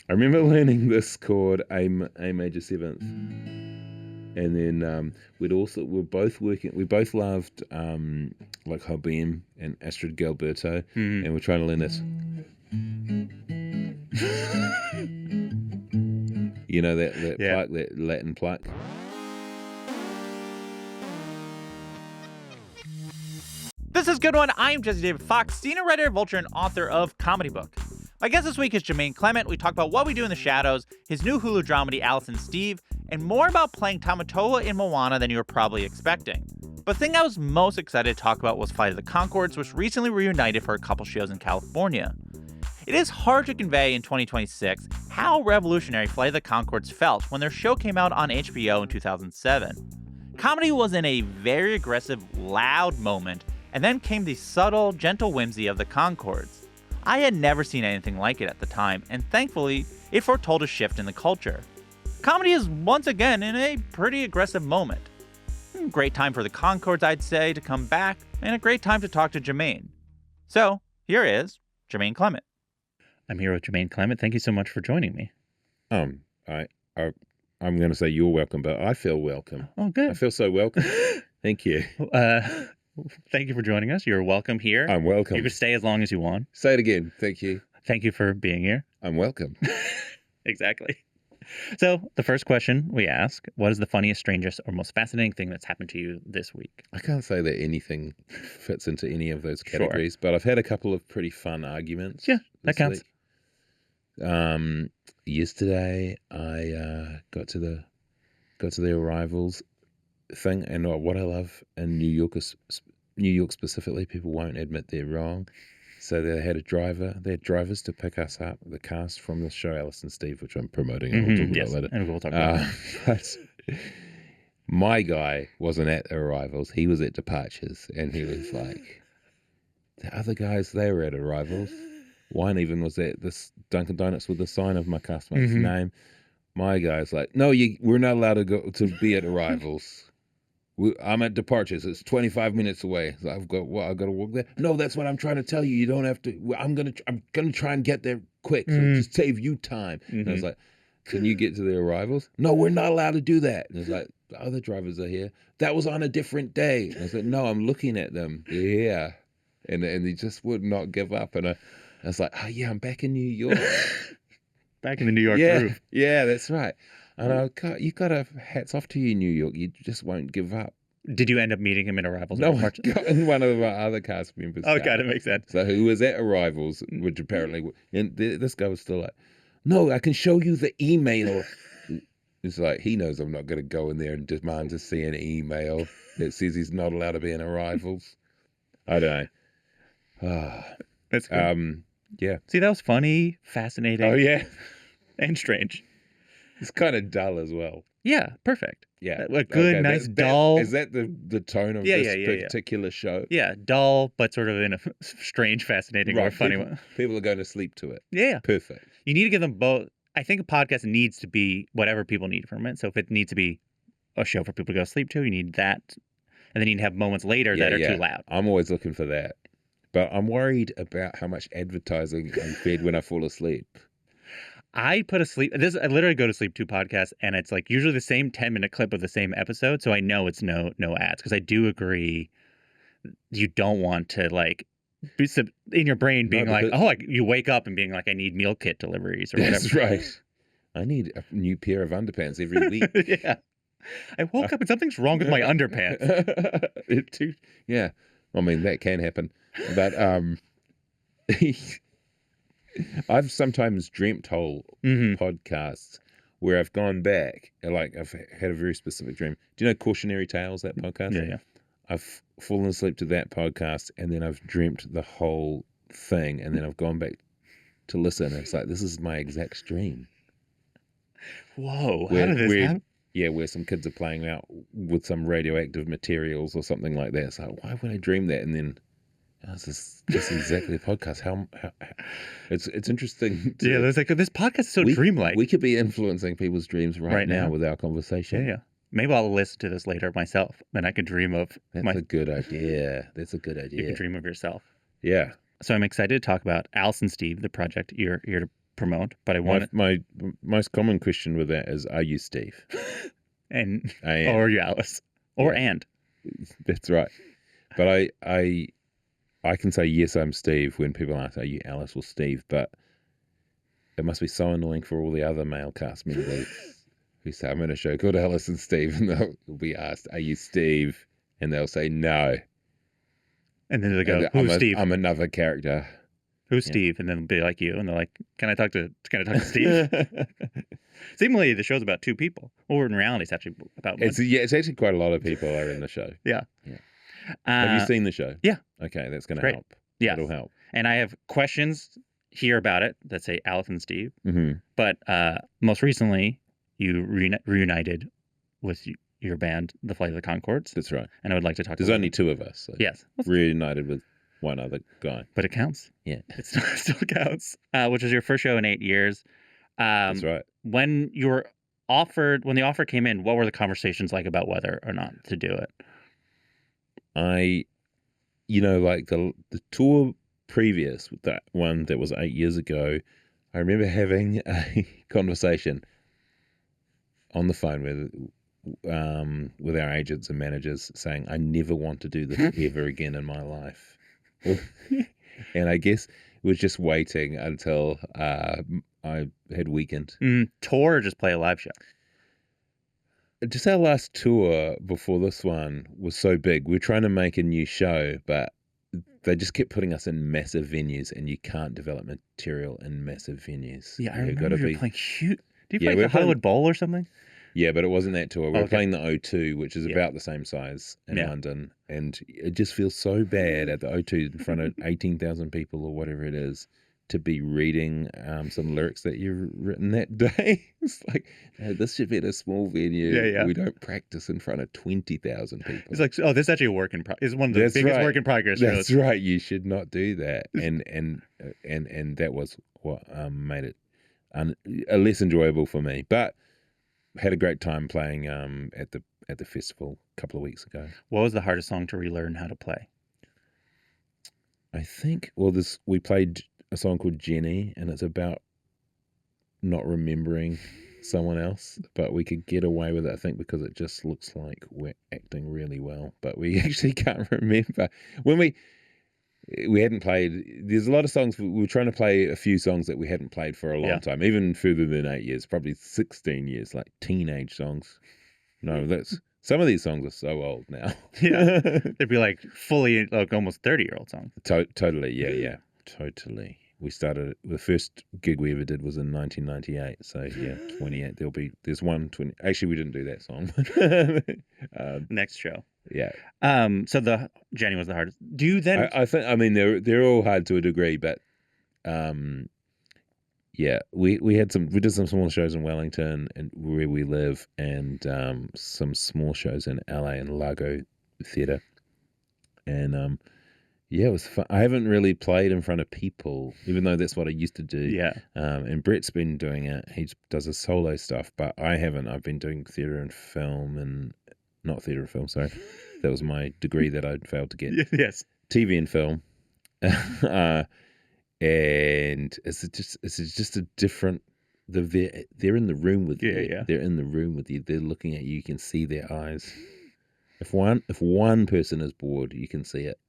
I remember learning this chord A major seventh, and then we both loved like Hobem and Astrid Gilberto, and we're trying to learn this. You know that pluck, that Latin pluck. This is a good one. I'm Jesse David Fox, senior writer, Vulture, and author of Comedy Book. My guest this week is Jemaine Clement. We talk about What We Do in the Shadows, his new Hulu dramedy, Alice and Steve, and more about playing Tamatoa in Moana than you were probably expecting. But the thing I was most excited to talk about was Flight of the Conchords, which recently reunited for a couple shows in California. It is hard to convey in 2026 how revolutionary Flight of the Conchords felt when their show came out on HBO in 2007. Comedy was in a very aggressive, loud moment, and then came the subtle, gentle whimsy of the Conchords. I had never seen anything like it at the time, and thankfully, it foretold a shift in the culture. Comedy is once again in a pretty aggressive moment. Great time for the Conchords, I'd say, to come back, and a great time to talk to Jemaine. So, here is Jemaine Clement. I'm here with Jemaine Clement. Thank you so much for joining me. I'm going to say you're welcome, but I feel welcome. Oh, good. I feel so welcome. Thank you. Thank you for joining us. You're welcome here. I'm welcome. You can stay as long as you want. Say it again. Thank you. Thank you for being here. I'm welcome. Exactly. So, the first question we ask, what is the funniest, strangest, or most fascinating thing that's happened to you this week? I can't say that anything fits into any of those categories, but I've had a couple of pretty fun arguments. Yeah, that counts. Week. Yesterday, I got to the arrivals thing, and what I love in New York specifically, people won't admit they're wrong. So they had drivers to pick us up, the cast from the show Alice and Steve, which I'm promoting, and we'll talk about later. And we'll talk about but my guy wasn't at arrivals; he was at departures, and he was like, the other guys, they were at arrivals. One even was at this Dunkin' Donuts with the sign of my castmate's name. My guy's like, no, we're not allowed to be at arrivals. I'm at departures. It's 25 minutes away. So I've got to walk there. No, that's what I'm trying to tell you. You don't have to. I'm gonna try and get there quick. So just save you time. And I was like, can you get to the arrivals? No, we're not allowed to do that. And it's like, the other drivers are here. That was on a different day. And I was like, no, I'm looking at them. Yeah, and they just would not give up. And I was like, oh yeah, I'm back in New York. Back in the New York groove. Yeah, that's right. And you got to hats off to you, New York. You just won't give up. Did you end up meeting him in Arrivals? No, I got in one of our other cast members. Oh, God, it makes sense. So who was at Arrivals, which apparently, and this guy was still like, no, I can show you the email. It's like, he knows I'm not going to go in there and demand to see an email that says he's not allowed to be in Arrivals. I don't know. That's good. Yeah. See, that was funny, fascinating. Oh, yeah. And strange. It's kind of dull as well. Yeah, perfect. Yeah. A good, nice, dull. Is that the tone of this particular show? Yeah, dull, but sort of in a strange, fascinating, or funny one. People are going to sleep to it. Yeah. Perfect. You need to give them both. I think a podcast needs to be whatever people need from it. So if it needs to be a show for people to go to sleep to, you need that. And then you need to have moments later that are too loud. I'm always looking for that. But I'm worried about how much advertising I'm fed when I fall asleep. I literally go to sleep to podcasts, and it's like usually the same 10-minute clip of the same episode, so I know it's no ads, because I do agree you don't want to like be in your brain being you wake up and being like, I need meal kit deliveries or whatever. That's right. I need a new pair of underpants every week. Yeah. I woke up and something's wrong with my underpants. Yeah. I mean, that can happen. But I've sometimes dreamt whole podcasts where I've gone back, like I've had a very specific dream. Do you know Cautionary Tales, that podcast? Yeah. I've fallen asleep to that podcast, and then I've dreamt the whole thing, and then I've gone back to listen, and it's like, this is my exact dream. Whoa, how did this happen? Yeah, where some kids are playing out with some radioactive materials or something like that. It's like, why would I dream that? And then this is just exactly the podcast. How it's interesting. There's like this podcast is so dreamlike. We could be influencing people's dreams right now with our conversation. Yeah. Maybe I'll listen to this later myself. Then I can dream of. That's a good idea. You can dream of yourself. Yeah. So I'm excited to talk about Alice and Steve, the project you're here to promote, but I want My most common question with that is, are you Steve? and I am. or are you Alice or Yeah. and. That's right. But I can say yes, I'm Steve when people ask, are you Alice or Steve? But it must be so annoying for all the other male cast members who say, I'm in a show called Alice and Steve, and they'll be asked, are you Steve? And they'll say no. And then they go, And who's Steve? I'm another character. Who's Steve? And then they'll be like you, and they're like, can I talk to Steve? Seemingly the show's about two people. Or in reality it's actually about one. It's actually quite a lot of people are in the show. Yeah. Have you seen the show? Yeah. Okay, that's going to help. Yeah. That'll help. And I have questions here about it that say Alice and Steve. Mm-hmm. But most recently, you reunited with your band, The Flight of the Conchords. That's right. And I would like to talk There's about only two of us. So yes. Reunited with one other guy. But it counts. Yeah. It still counts. Which was your first show in 8 years. That's right. When the offer came in, what were the conversations like about whether or not to do it? Like the tour previous, that one that was 8 years ago, I remember having a conversation on the phone with our agents and managers saying, I never want to do this ever again in my life. And I guess we're just waiting until I had weakened. Tour or just play a live show? Just our last tour before this one was so big. We're trying to make a new show, but they just kept putting us in massive venues, and you can't develop material in massive venues. Yeah, I remember you were playing huge. Did you play we're the Hollywood Bowl or something? Yeah, but it wasn't that tour. We were playing the O2, which is about the same size in London, and it just feels so bad at the O2 in front of 18,000 people or whatever it is to be reading some lyrics that you've written that day. It's like, no, this should be at a small venue. Yeah. We don't practice in front of 20,000 people. It's like, this is actually a work in progress. It's one of the biggest work in progress shows. That's right. You should not do that. And that was what made it less enjoyable for me. But had a great time playing at the festival a couple of weeks ago. What was the hardest song to relearn how to play? I think, we played a song called Jenny, and it's about not remembering someone else, but we could get away with it, I think, because it just looks like we're acting really well, but we actually can't remember. When we hadn't played, there's a lot of songs, we were trying to play a few songs that we hadn't played for a long time, even further than 8 years, probably 16 years, like teenage songs. No, some of these songs are so old now. Yeah, they'd be like fully, like almost 30-year-old songs. Totally, yeah. Totally. We started, the first gig we ever did was in 1998. So 28. There's 120. Actually, we didn't do that song. Next show. Yeah. So the Jenny was the hardest. Do you then? I think. I mean, they're all hard to a degree, but we did some small shows in Wellington and where we live, and some small shows in LA and Largo Theatre, and it was fun. I haven't really played in front of people, even though that's what I used to do. Yeah. And Bret's been doing it. He does his solo stuff, but I haven't. I've been doing theatre and film, and not theatre and film. Sorry, that was my degree that I'd failed to get. Yes. TV and film, and it's just a different. They're in the room with you. Yeah. They're in the room with you. They're looking at you. You can see their eyes. If one person is bored, you can see it.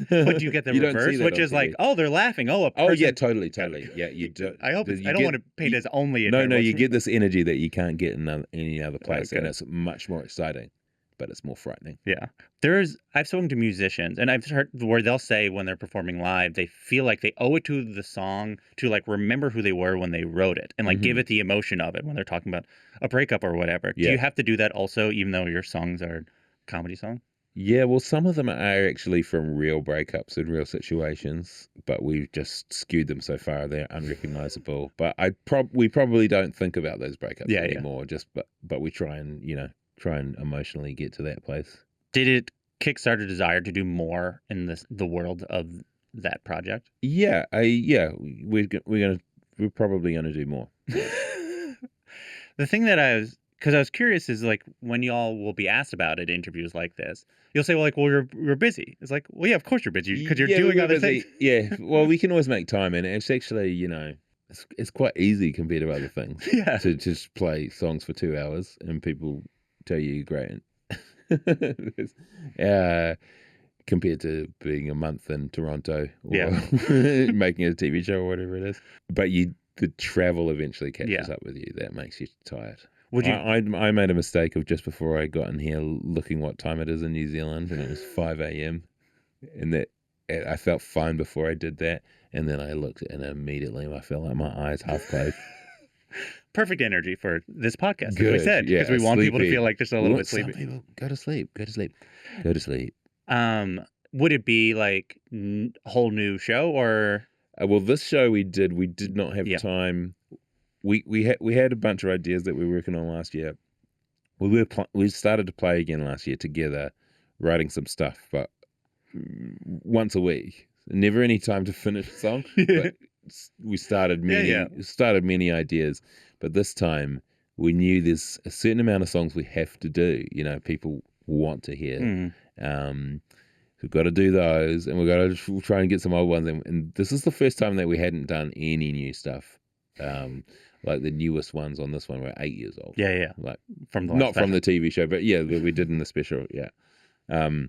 But you get the reverse, which is like, oh, they're laughing. Oh, a person. Oh yeah, totally. Yeah, you do. I hope I don't want to paint as only. No, you get this energy that you can't get in any other place, Okay. and it's much more exciting, but it's more frightening. Yeah, I've spoken to musicians, and I've heard where they'll say when they're performing live, they feel like they owe it to the song to like remember who they were when they wrote it, and like give it the emotion of it when they're talking about a breakup or whatever. Yeah. Do you have to do that also, even though your songs are comedy songs? Yeah, well, some of them are actually from real breakups and real situations, but we've just skewed them so far they're unrecognizable. But we probably don't think about those breakups anymore. But we try and emotionally get to that place. Did it kickstart a desire to do more in the world of that project? Yeah, we're probably gonna do more. The thing that I was curious is like when y'all will be asked about it in interviews like this, you'll say, well, like, well, you're busy. It's like, well, yeah, of course you're busy because you're doing other things. Yeah, well, we can always make time, and it's actually, it's quite easy compared to other things. Yeah. To just play songs for 2 hours and people tell you you're great. Compared to being a month in Toronto or making a TV show or whatever it is. But the travel eventually catches up with you. That makes you tired. Would you? I made a mistake of just before I got in here looking what time it is in New Zealand, and it was 5 a.m. And that I felt fine before I did that, and then I looked and immediately I felt like my eyes half closed. Perfect energy for this podcast, Good, as we said, because we want people to feel like they're still a little bit sleepy. Some people go to sleep. Go to sleep. Go to sleep. Would it be like a whole new show or? Well, this show we did not have time. We had a bunch of ideas that we were working on last year. We started to play again last year together, writing some stuff, but once a week. Never any time to finish a song. But we started many ideas, but this time we knew there's a certain amount of songs we have to do. People want to hear. We've got to do those, and we've got to try and get some old ones. And this is the first time that we hadn't done any new stuff. Like the newest ones on this one were 8 years old. Yeah. Like from the not from the TV show, but we did in the special. Yeah. I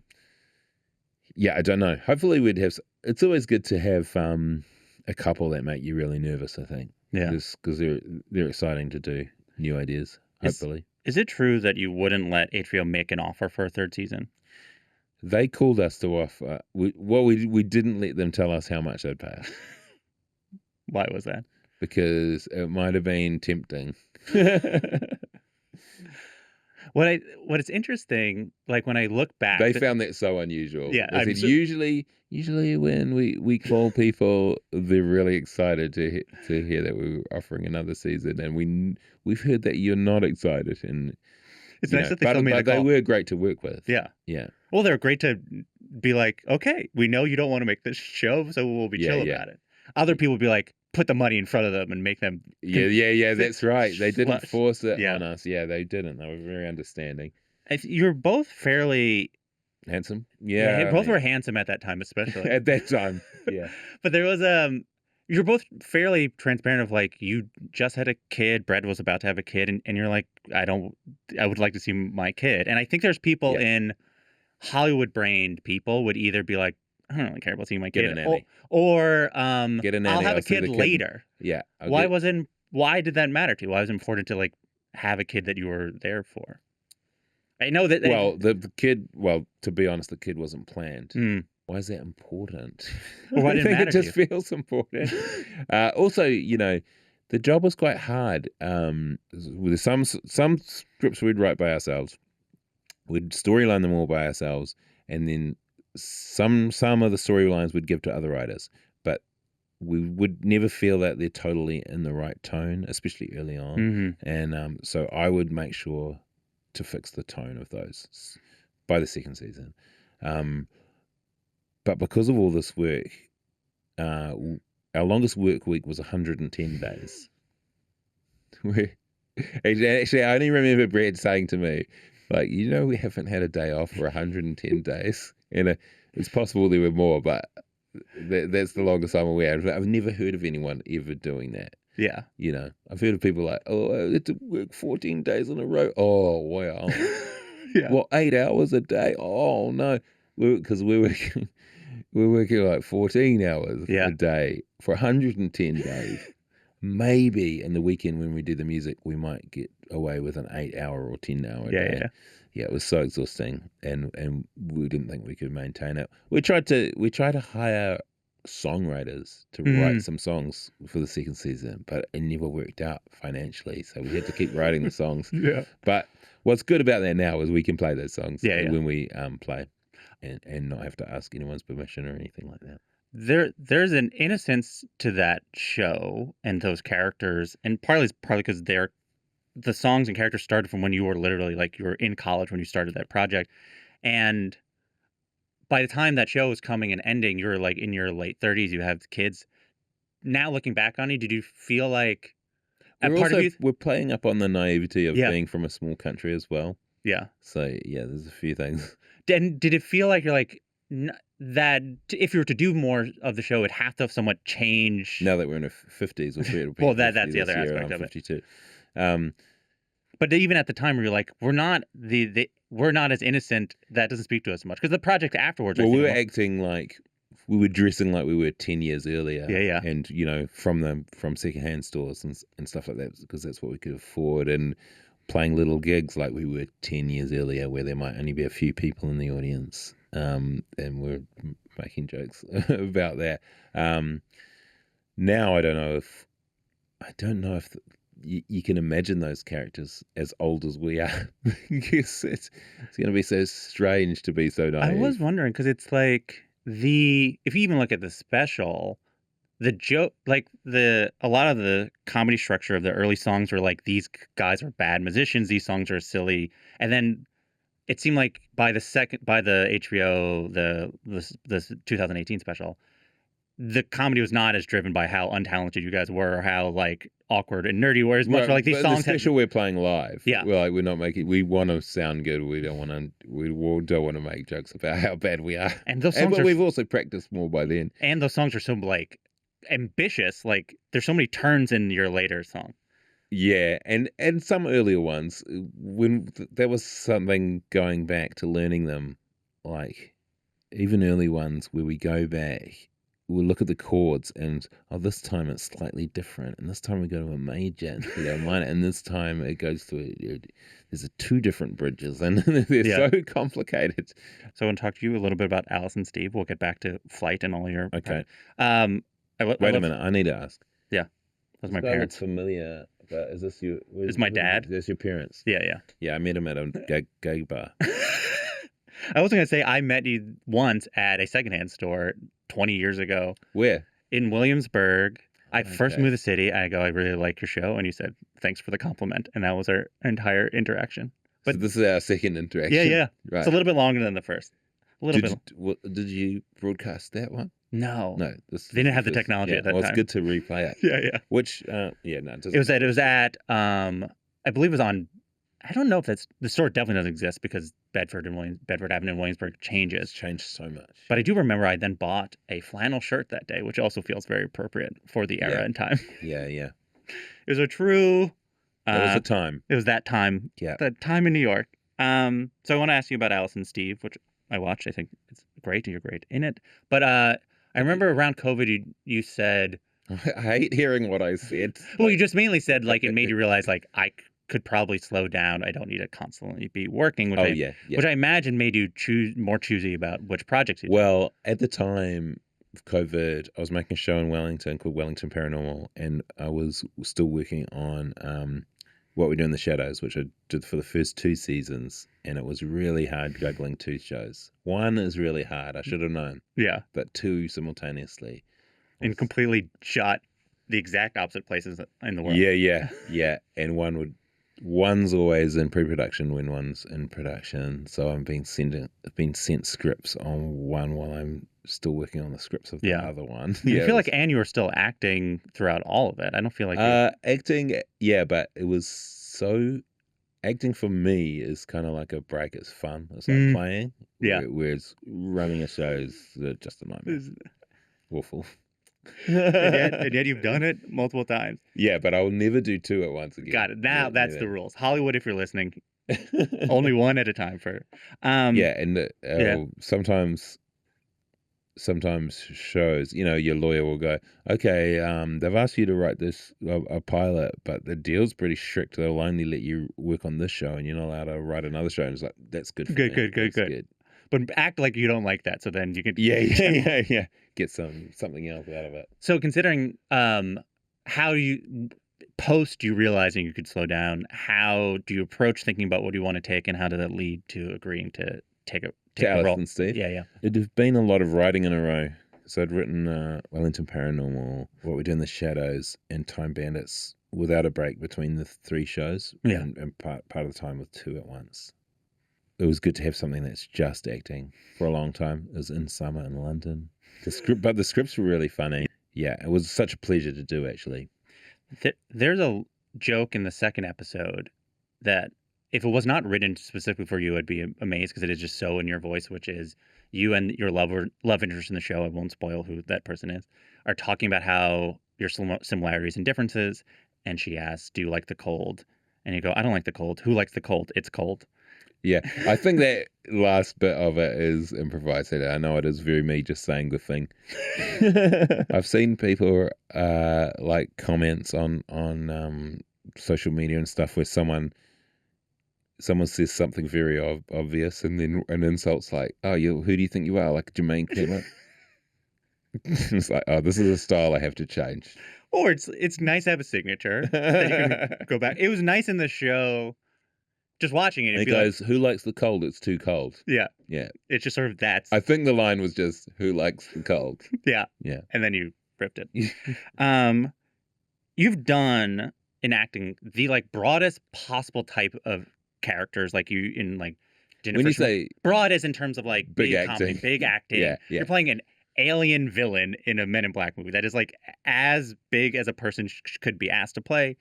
don't know. Hopefully we'd have. It's always good to have a couple that make you really nervous. I think. Yeah. Because they're exciting to do new ideas. Hopefully. Is it true that you wouldn't let HBO make an offer for a third season? They called us to offer. We didn't let them tell us how much they'd pay us. Why was that? Because it might have been tempting. What is interesting, like when I look back, they found that so unusual. Yeah, they said usually when we call people, they're really excited to hear that we were offering another season, and we've heard that you're not excited, and it's nice that they told me but they were great to work with. Yeah. Well, they're great to be like, okay, we know you don't want to make this show, so we'll be chill about it. Other people would be like, put the money in front of them and make them. Yeah. That's right. They didn't force it on us. Yeah, they didn't. They were very understanding. You're both fairly handsome. Both were handsome at that time, especially at that time. Yeah. But there was you're both fairly transparent of like you just had a kid. Brett was about to have a kid, and you're like, I would like to see my kid. And I think there's people in Hollywood-brained people would either be like, I don't really care about seeing my kid, or get a nanny, I'll have a kid later. Yeah. Why did that matter to you? Why was it important to like have a kid that you were there for? I know that. The kid. Well, to be honest, the kid wasn't planned. Why is that important? Well, why did it matter? It just feels important. Also, the job was quite hard. With some scripts we'd write by ourselves, we'd storyline them all by ourselves, and then some of the storylines we'd give to other writers, but we would never feel that they're totally in the right tone, especially early on. And so I would make sure to fix the tone of those by the second season. But because of all this work, our longest work week was 110 days. Actually, I only remember Brett saying to me, like, we haven't had a day off for 110 days. And it's possible there were more, but that's the longest I'm aware of. I've never heard of anyone ever doing that. Yeah. I've heard of people like, I had to work 14 days in a row. Oh, wow. Yeah. Well, 8 hours a day. Oh, no. Because we're working like 14 hours a day for 110 days. Maybe in the weekend when we do the music, we might get away with an 8-hour or 10-hour day. Yeah, it was so exhausting, and we didn't think we could maintain it. We tried to hire songwriters to write some songs for the second season, but it never worked out financially, so we had to keep writing the songs. Yeah. But what's good about that now is we can play those songs when we play, and not have to ask anyone's permission or anything like that. There's an innocence to that show and those characters, and partly because the songs and characters started from when you were literally like you were in college when you started that project, and by the time that show was coming and ending, you were like in your late 30s, you have kids. Now looking back on it, did you feel like we're playing up on the naivety of being from a small country as well? Yeah. So there's a few things. Did it feel like you're like that if you were to do more of the show, it'd have to somewhat change. Now that we're in our 50s, or it'll be Well, 50 that's the this other year, aspect and I'm of it. 52. But even at the time, we were like, we're not we're not as innocent. That doesn't speak to us much because the project afterwards. Well, we were acting like we were dressing like we were 10 years earlier. Yeah. And from secondhand stores and stuff like that, because that's what we could afford, and playing little gigs like we were 10 years earlier, where there might only be a few people in the audience, and we're making jokes about that. Now I don't know if you can imagine those characters as old as we are. Because it's going to be so strange to be so naive. I was wondering because it's like if you even look at the special, the joke, like a lot of the comedy structure of the early songs were like, these guys are bad musicians, these songs are silly, and then it seemed like by the HBO the 2018 special, the comedy was not as driven by how untalented you guys were or how like awkward and nerdy you were, as much like these songs. The special we're playing live. Yeah. We're not making. We want to sound good. We don't want to. We don't want to make jokes about how bad we are. And those songs we've also practiced more by then. And those songs are so like ambitious. Like there's so many turns in your later song. Yeah, and some earlier ones, when there was something going back to learning them, like even early ones where we go back, we'll look at the chords and this time it's slightly different, and this time we go to a major instead of a minor, and this time it goes to there's two different bridges, and they're so complicated. So I want to talk to you a little bit about Alice and Steve. We'll get back to Flight and all your okay. Wait a minute, I need to ask. Yeah, those are my parents. Familiar. But is this your? Is my dad? That's your parents. Yeah. I met him at a gay bar. I was gonna say I met you once at a secondhand store 20 years ago. Where? In Williamsburg. I first moved to the city. I go, I really like your show, and you said thanks for the compliment, and that was our entire interaction. But so this is our second interaction. Yeah. Right. It's a little bit longer than the first. A little bit. Did you broadcast that one? No. They didn't have the technology at that time. Well, it's good to replay it. Yeah. Which, no, it was at. I believe it was on. I don't know if the store definitely doesn't exist because Bedford Avenue in Williamsburg changes. It's changed so much. But I do remember I then bought a flannel shirt that day, which also feels very appropriate for the era and time. Yeah. It was a true. It was a time. It was that time. Yeah. That time in New York. So I want to ask you about Alice and Steve, which I watched. I think it's great, and you're great in it. But I remember around COVID, you said. I hate hearing what I said. Well, you just mainly said like it made you realize like I could probably slow down. I don't need to constantly be working. Which which I imagine made you more choosy about which projects you do. Well, at the time of COVID, I was making a show in Wellington called Wellington Paranormal, and I was still working on What We Do in the Shadows, which I did for the first 2 seasons, and it was really hard juggling 2 shows. 1 is really hard, I should have known. Yeah. But 2 simultaneously. And completely shot the exact opposite places in the world. Yeah. And one's always in pre-production when one's in production. So I've been sent scripts on one while I'm still working on the scripts of the other one. I feel like, and you were still acting throughout all of it. I don't feel like acting, but it was so. Acting for me is kind of like a break. It's fun. It's like playing. Yeah. Whereas running a show is just a nightmare. Awful. and yet you've done it multiple times. Yeah, but I will never do 2 at once again. Got it. Now that's the rules. Hollywood, if you're listening, only 1 at a time for. Sometimes shows, your lawyer will go, okay, they've asked you to write this a pilot, but the deal's pretty strict. They'll only let you work on this show, and you're not allowed to write another show. And it's like, that's good. Good. But act like you don't like that, so then you can get something else out of it. So considering how you you realizing you could slow down, how do you approach thinking about what you want to take, and how did that lead to agreeing to take a role? And Steve? Yeah. It had been a lot of writing in a row. So I'd written Wellington Paranormal, What We Do in the Shadows, and Time Bandits without a break between the 3 shows. Yeah. And part of the time with 2 at once. It was good to have something that's just acting for a long time. It was in summer in London. But the scripts were really funny. Yeah, it was such a pleasure to do, actually. There's a joke in the second episode that if it was not written specifically for you, I'd be amazed because it is just so in your voice, which is you and your love interest in the show, I won't spoil who that person is, are talking about how your similarities and differences. And she asks, "Do you like the cold?" And you go, "I don't like the cold." "Who likes the cold?" "It's cold." Yeah, I think that last bit of it is improvised. I know it is very me just saying the thing. I've seen people like comments on social media and stuff where someone says something very obvious and then an insult's like, "Oh, who do you think you are? Like Jemaine Clement?" It's like, oh, this is a style I have to change. Or it's nice to have a signature that you can go back. It was nice in the show. Just watching it, It goes, "Who likes the cold? It's too cold." Yeah. Yeah. It's just sort of that's. I think the line was just, "Who likes the cold?" Yeah. Yeah. And then you ripped it. You've done in acting the like broadest possible type of characters, like you in like When you say broad as in terms of like big comedy, acting. big acting. Yeah. You're playing an alien villain in a Men in Black movie that is like as big as a person could be asked to play.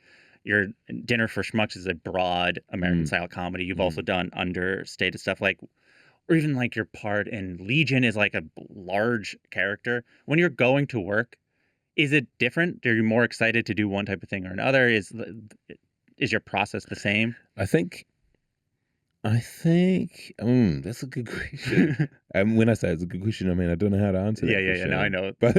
Your Dinner for Schmucks is a broad American style comedy. You've also done understated stuff like, or even like your part in Legion is like a large character. When you're going to work, is it different? Are you more excited to do one type of thing or another? Is your process the same? I think that's a good question. And when I say it's a good question, I mean I don't know how to answer that. Yeah. No, I know. But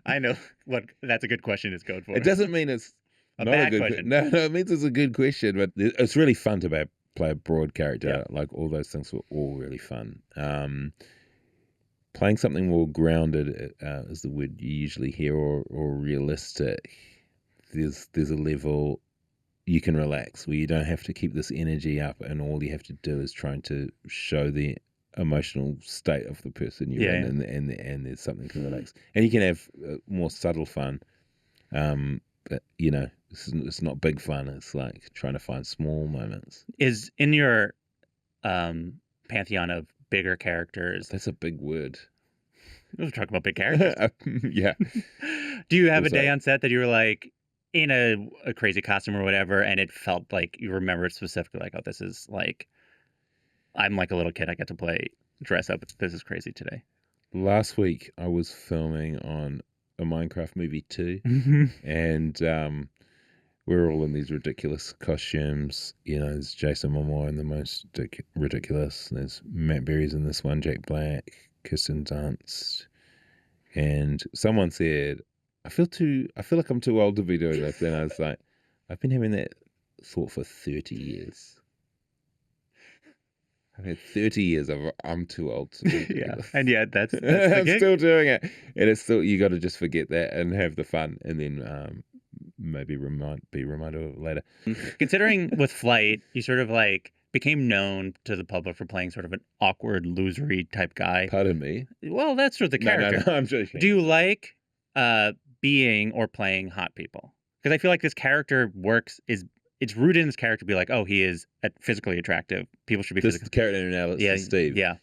I know what that's a good question is code for. It doesn't mean it's a not bad a good question. No, it means it's a good question. But it's really fun to play a broad character. Yeah. Like all those things were all really fun. Playing something more grounded is the word you usually hear, or realistic. There's a level you can relax where you don't have to keep this energy up, and all you have to do is trying to show the emotional state of the person you're in, and there's something to relax, and you can have more subtle fun. But it's not big fun. It's like trying to find small moments. Is in your pantheon of bigger characters. That's a big word. We'll talk about big characters. Yeah. Do you have a day on set that you were like in a crazy costume or whatever, and it felt like you remember it specifically, like, oh, this is like, I'm like a little kid. I get to dress up. This is crazy today. Last week I was filming on a Minecraft movie too, and we're all in these ridiculous costumes. There's Jason Momoa in the most ridiculous. There's Matt Berry's in this one, Jack Black, Kirsten Dunst, and someone said, I feel like I'm too old to be doing this. And I was like, I've been having that thought for 30 years. I've had 30 years of I'm too old to do this. And yeah, that's I'm still doing it. And it's still, you got to just forget that and have the fun, and then maybe be reminded of it later. Considering with Flight, you sort of like became known to the public for playing sort of an awkward, losery type guy. Pardon me? Well, that's sort of the character. No, I'm joking. Do you like being or playing hot people? Because I feel like this character it's rooted in this character to be like, oh, he is physically attractive. People should be physically. This character analysis, Steve. Yeah.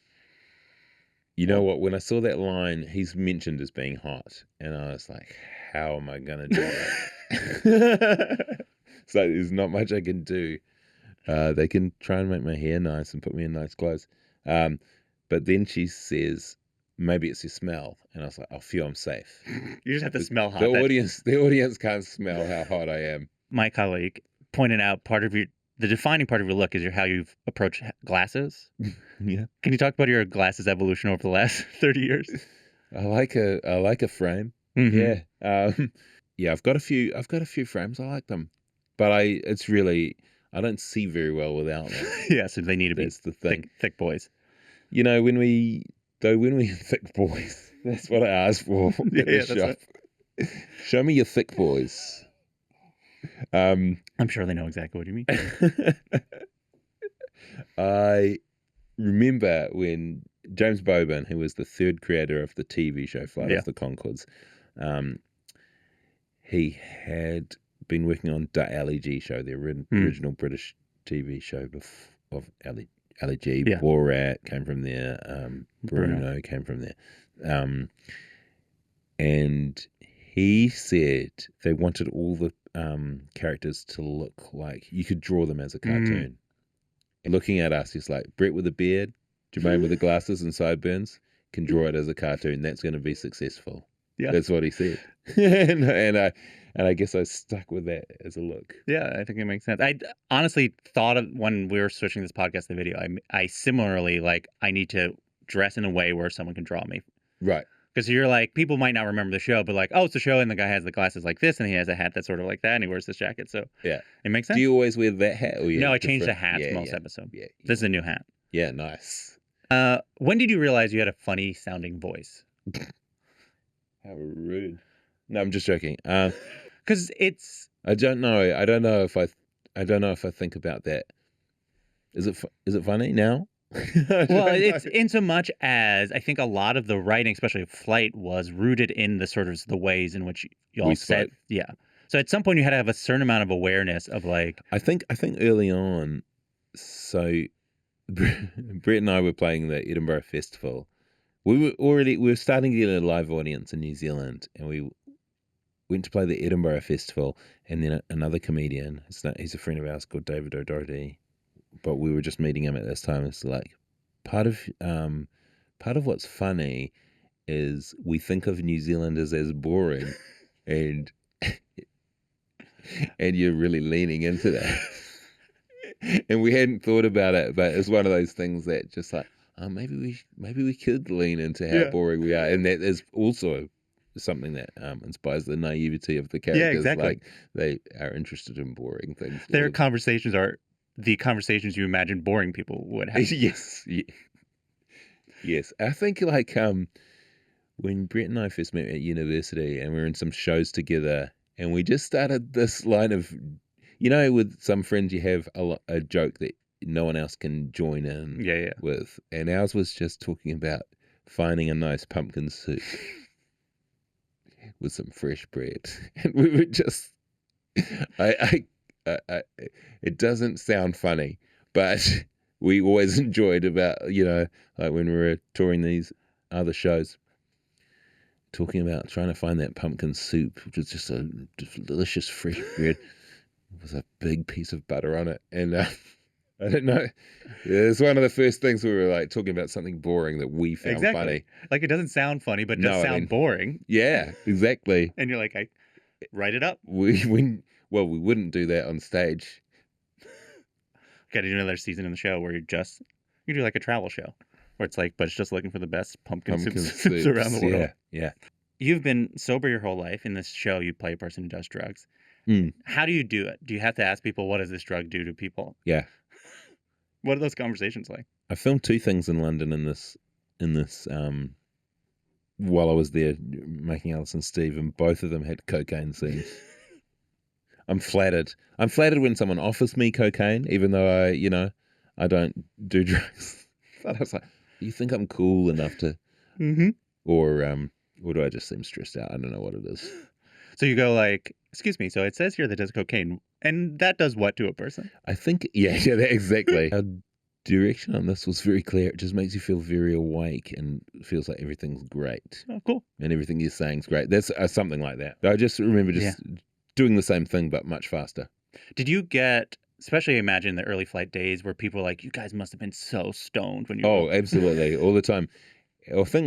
You know what? When I saw that line, he's mentioned as being hot, and I was like, how am I gonna do that? So there's not much I can do. They can try and make my hair nice and put me in nice clothes. But then she says, maybe it's your smell. And I was like, I feel I'm safe. You just have to smell hot. The audience can't smell how hot I am. My colleague pointed out the defining part of your look is how you've approached glasses. Yeah. Can you talk about your glasses evolution over the last 30 years? I like a frame. Mm-hmm. Yeah. Yeah, I've got a few frames. I like them. But I don't see very well without them. Yeah, so they need to be the thing. Thick boys. When we thick boys, that's what I asked for at the shop. Right. Show me your thick boys. I'm sure they know exactly what you mean. I remember when James Bowen, who was the third creator of the TV show Flight of the Conchords, he had been working on the Ali G show, the original British TV show of Ali G. Yeah. Borat came from there. Bruno came from there. And he said they wanted all the characters to look like you could draw them as a cartoon. Looking at us, he's like, Bret with a beard, Jemaine with the glasses and sideburns can draw it as a cartoon. That's going to be successful. Yeah. That's what he said. and I guess I stuck with that as a look. Yeah, I think it makes sense. I honestly thought of when we were switching this podcast to video, I similarly, like, I need to dress in a way where someone can draw me. Right. Because you're like, people might not remember the show, but like, oh, it's a show and the guy has the glasses like this and he has a hat that's sort of like that and he wears this jacket. So yeah, it makes sense. Do you always wear that hat? Or no, I changed the hats most episode. Yeah, This is a new hat. Yeah, nice. When did you realize you had a funny sounding voice? How rude. No, I'm just joking. Because it's. I don't know. I don't know if I think about that. Is it funny now? Well, it's in so much as I think a lot of the writing, especially of Flight, was rooted in the sort of the ways in which y'all said, yeah. So at some point you had to have a certain amount of awareness of like. I think early on, so Brett and I were playing the Edinburgh Festival. We were starting to get a live audience in New Zealand, and we went to play the Edinburgh Festival, and then another comedian, he's a friend of ours called David O'Doherty, but we were just meeting him at this time. It's like part of what's funny is we think of New Zealanders as boring, and you're really leaning into that. And we hadn't thought about it, but it's one of those things that just like, oh, maybe we could lean into how boring we are, and that is also something that inspires the naivety of the characters. Yeah, exactly. Like they are interested in boring things. Their conversations are the conversations you imagine boring people would have. Yes, yes. I think like when Brett and I first met at university, and we were in some shows together, and we just started this line of, with some friends you have a joke that no one else can join in with. And ours was just talking about finding a nice pumpkin soup with some fresh bread. And we were just, it doesn't sound funny, but we always enjoyed about, like when we were touring these other shows, talking about trying to find that pumpkin soup, which was just a delicious fresh bread with a big piece of butter on it. And I don't know. It's one of the first things we were like talking about something boring that we found funny. Like it doesn't sound funny, but it does sound boring. Yeah, exactly. And you're like, I write it up. We wouldn't do that on stage. Got to do another season in the show where you do like a travel show where it's like, but it's just looking for the best pumpkin soups around the world. Yeah. You've been sober your whole life. In this show, you play a person who does drugs. How do you do it? Do you have to ask people, what does this drug do to people? Yeah. What are those conversations like? I filmed 2 things in London in this while I was there making Alice and Steve, and both of them had cocaine scenes. I'm flattered when someone offers me cocaine, even though I don't do drugs. But I was like, you think I'm cool enough to, or do I just seem stressed out? I don't know what it is. So you go like, excuse me, so it says here that does cocaine, and that does what to a person? I think, exactly. Our direction on this was very clear. It just makes you feel very awake and feels like everything's great. Oh, cool. And everything you're saying is great. That's something like that. I just remember doing the same thing, but much faster. Did you get, especially imagine the early Flight days where people were like, you guys must have been so stoned when you were... Oh, absolutely. All the time. I think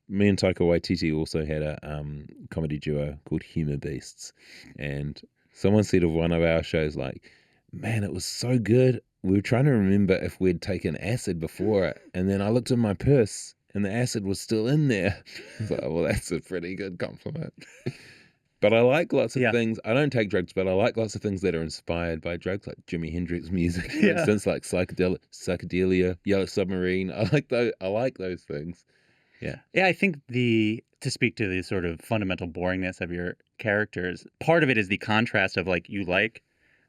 me and Taika Waititi also had a comedy duo called Humour Beasts. And someone said of one of our shows, like, man, it was so good. We were trying to remember if we'd taken acid before it. And then I looked in my purse and the acid was still in there. I was like, well, that's a pretty good compliment. But I like lots of things. I don't take drugs, but I like lots of things that are inspired by drugs, like Jimi Hendrix music, for instance, like psychedelia, Yellow Submarine. I like those things. Yeah. Yeah, I think to speak to the sort of fundamental boringness of your characters, part of it is the contrast of like, you like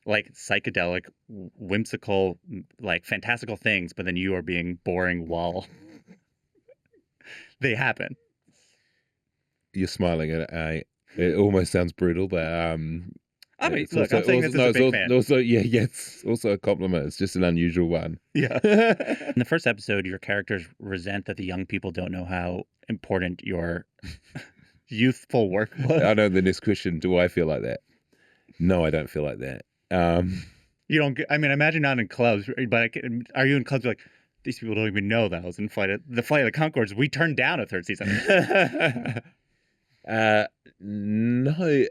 psychedelic, whimsical, like fantastical things, but then you are being boring while they happen. You're smiling at it almost sounds brutal, but I mean, look, I'm saying this as a big fan. It's also a compliment. It's just an unusual one. Yeah. In the first episode, your characters resent that the young people don't know how important your youthful work was. I know the next question, do I feel like that? No, I don't feel like that. You don't. I mean, imagine not in clubs, but are you in clubs like, these people don't even know that I was in the Flight of the Conchords. We turned down a third season. No,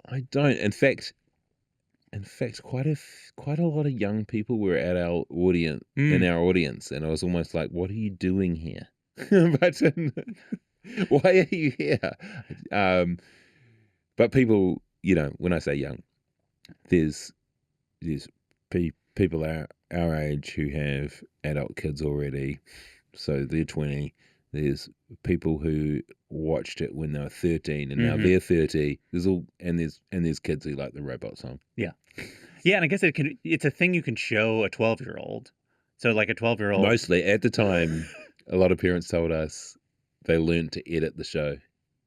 I don't. In fact, quite a lot of young people were at our audience in our audience, and I was almost like, "What are you doing here?" But why are you here? But people, when I say young, there's people our age who have adult kids already, so they're 20. There's people who watched it when they were 13 and now they're 30. There's kids who like the robot song. Yeah, and I guess it's a thing you can show a 12-year-old. So like a 12-year-old. Mostly at the time, a lot of parents told us they learned to edit the show.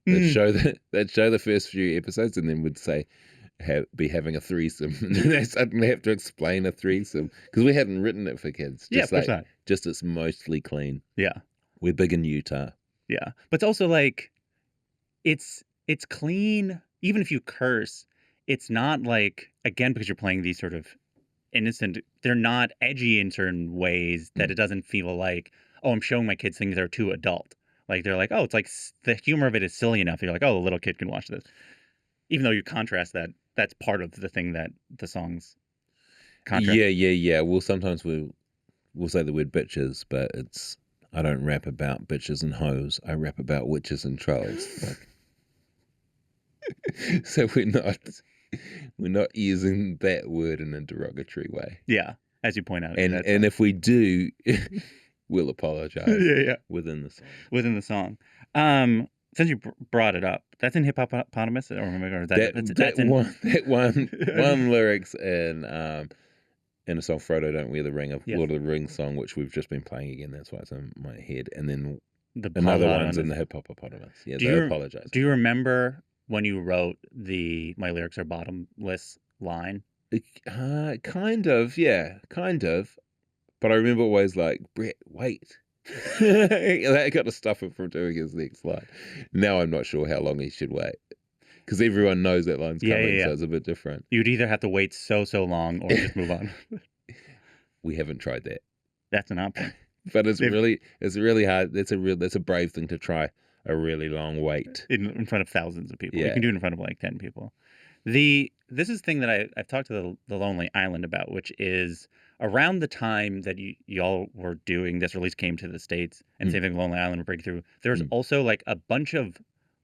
They'd show the first few episodes and then would say be having a threesome. And then they suddenly have to explain a threesome because we hadn't written it for kids. Of course not. Just it's mostly clean. Yeah. We're big in Utah. Yeah. But it's also like it's clean. Even if you curse, it's not like, again, because you're playing these sort of innocent, they're not edgy in certain ways that it doesn't feel like, oh, I'm showing my kids things that are too adult. Like they're like, oh, it's like the humor of it is silly enough. You're like, oh, a little kid can watch this. Even though you contrast that's part of the thing that the songs contrast. Yeah. Well, sometimes we'll say the word bitches, but I don't rap about bitches and hoes. I rap about witches and trolls. So we're not using that word in a derogatory way. Yeah, as you point out. And if we do, we'll apologize. Yeah. Within the song. Within the song. Since you brought it up, that's in Hippopotamus, or that one lyrics in a song Frodo Don't Wear the Ring, of Lord of the Rings song, which we've just been playing again. That's why it's in my head. And then another one's in the Hippopotamus. Yeah, they apologize. Do you remember when you wrote my lyrics are bottomless line? Kind of, yeah, kind of. But I remember always like, Bret, wait. I got to stop him from doing his next line. Now I'm not sure how long he should wait. Because everyone knows that line's coming, so it's a bit different. You'd either have to wait so long or just move on. We haven't tried that. That's an option. But it's really hard. That's a brave thing to try. A really long wait. In front of thousands of people. Yeah. You can do it in front of like 10 people. This is the thing that I've talked to the Lonely Island about, which is around the time that y'all were doing this, or at least came to the States, and Saving Lonely Island Breakthrough, there's also like a bunch of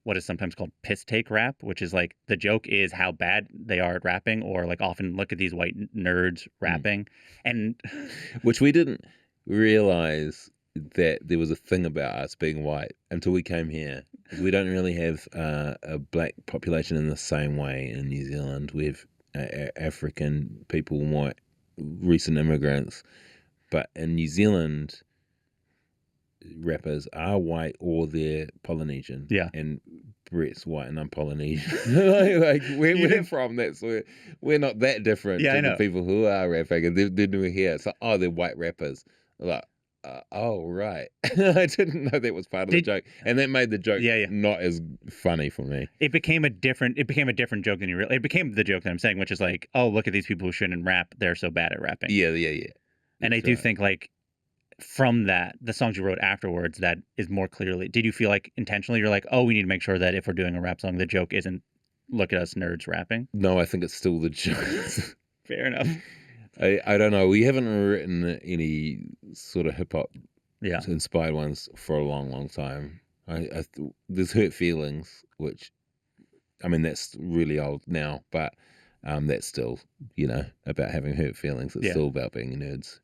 what is sometimes called piss take rap, which is like the joke is how bad they are at rapping, or like often look at these white nerds rapping. And which we didn't realize that there was a thing about us being white until we came here. We don't really have a black population in the same way in New Zealand. We have African people, white, recent immigrants. But in New Zealand, rappers are white or they're Polynesian. Yeah. And Bret's white and I'm Polynesian. like we're from that, so we're not that different to the people who are rapping and they're doing here. So, they're white rappers. Like, oh, right. I didn't know that was part of the joke. And that made the joke not as funny for me. It became a different joke than you really... It became the joke that I'm saying, which is like, oh, look at these people who shouldn't rap. They're so bad at rapping. Yeah. And I do think, like, from that, the songs you wrote afterwards, that is more clearly... Did you feel like intentionally you're like, oh, we need to make sure that if we're doing a rap song, the joke isn't, look at us nerds rapping? No, I think it's still the joke. Fair enough. I don't know. We haven't written any sort of hip hop inspired ones for a long time. There's Hurt Feelings, which, I mean, that's really old now, but that's still, about having hurt feelings. It's still about being nerds.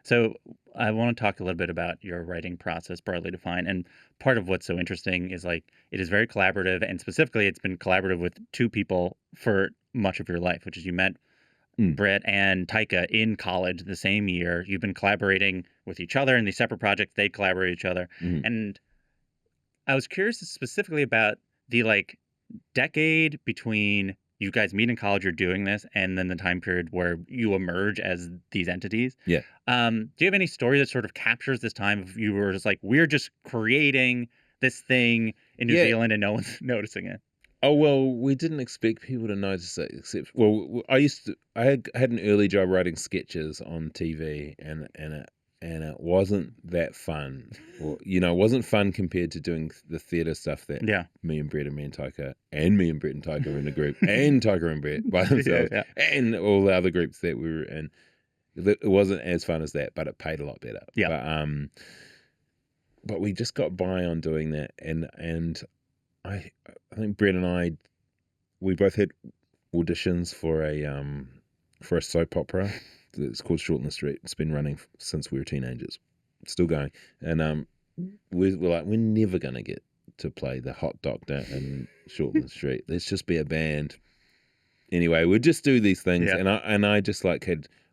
So I want to talk a little bit about your writing process, broadly defined. And part of what's so interesting is like it is very collaborative, and specifically, it's been collaborative with two people for much of your life, which is you met Bret and Taika in college the same year. You've been collaborating with each other in these separate projects. They collaborate with each other. And I was curious specifically about the like decade between you guys meet in college, you're doing this, and then the time period where you emerge as these entities. Yeah. Do you have any story that sort of captures this time of you were just like, we're just creating this thing in New Zealand and no one's noticing it? Oh, well, we didn't expect people to notice it, except, I had an early job writing sketches on TV, and and it wasn't that fun. Or, it wasn't fun compared to doing the theatre stuff that me and Bret and Taika and me and Bret and Taika were in a group, and Taika and Bret by themselves, and all the other groups that we were in. It wasn't as fun as that, but it paid a lot better. Yeah. But we just got by on doing that, and I think Bret and I, we both had auditions for a soap opera. It's called Short in the Street. It's been running since we were teenagers, still going. And we're like, we're never gonna get to play the hot doctor in Short in the Street. Let's just be a band. Anyway, we'd just do these things, and I just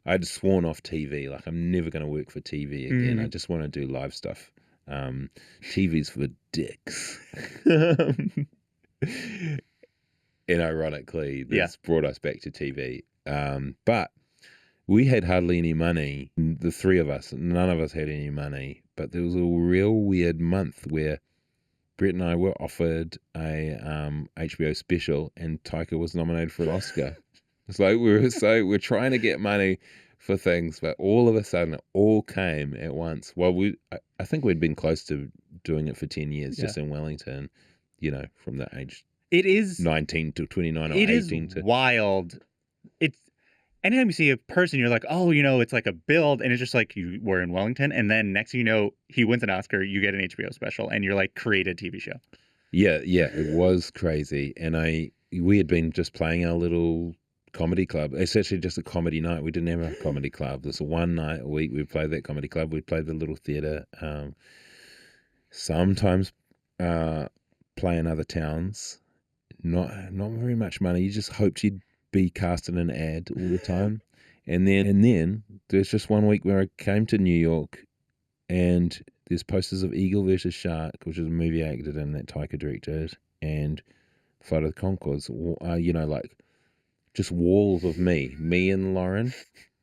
I'd sworn off TV. Like, I'm never gonna work for TV again. I just want to do live stuff. TV's for dicks. And ironically, this brought us back to TV. But we had hardly any money. The three of us, none of us had any money. But there was a real weird month where Bret and I were offered a HBO special, and Taika was nominated for an Oscar. It's like we're trying to get money for things, but all of a sudden it all came at once. Well, I think we'd been close to doing it for 10 years just in Wellington, from the age it is 19 to 29 or it 18 is to wild. It's anytime you see a person, you're like, oh, it's like a build, and it's just like you were in Wellington, and then next thing you know, he wins an Oscar, you get an HBO special, and you're like, create a TV show. Yeah, it was crazy. And we had been just playing our little comedy club. It's actually just a comedy night. We didn't have a comedy club. There's one night a week we played that comedy club. We played the little theatre. Sometimes play in other towns. Not very much money. You just hoped you'd be cast in an ad all the time. And then there's just one week where I came to New York, and there's posters of Eagle versus Shark, which is a movie I acted in that Taika directed, and Flight of the Conchords. Like just walls of me and Lauren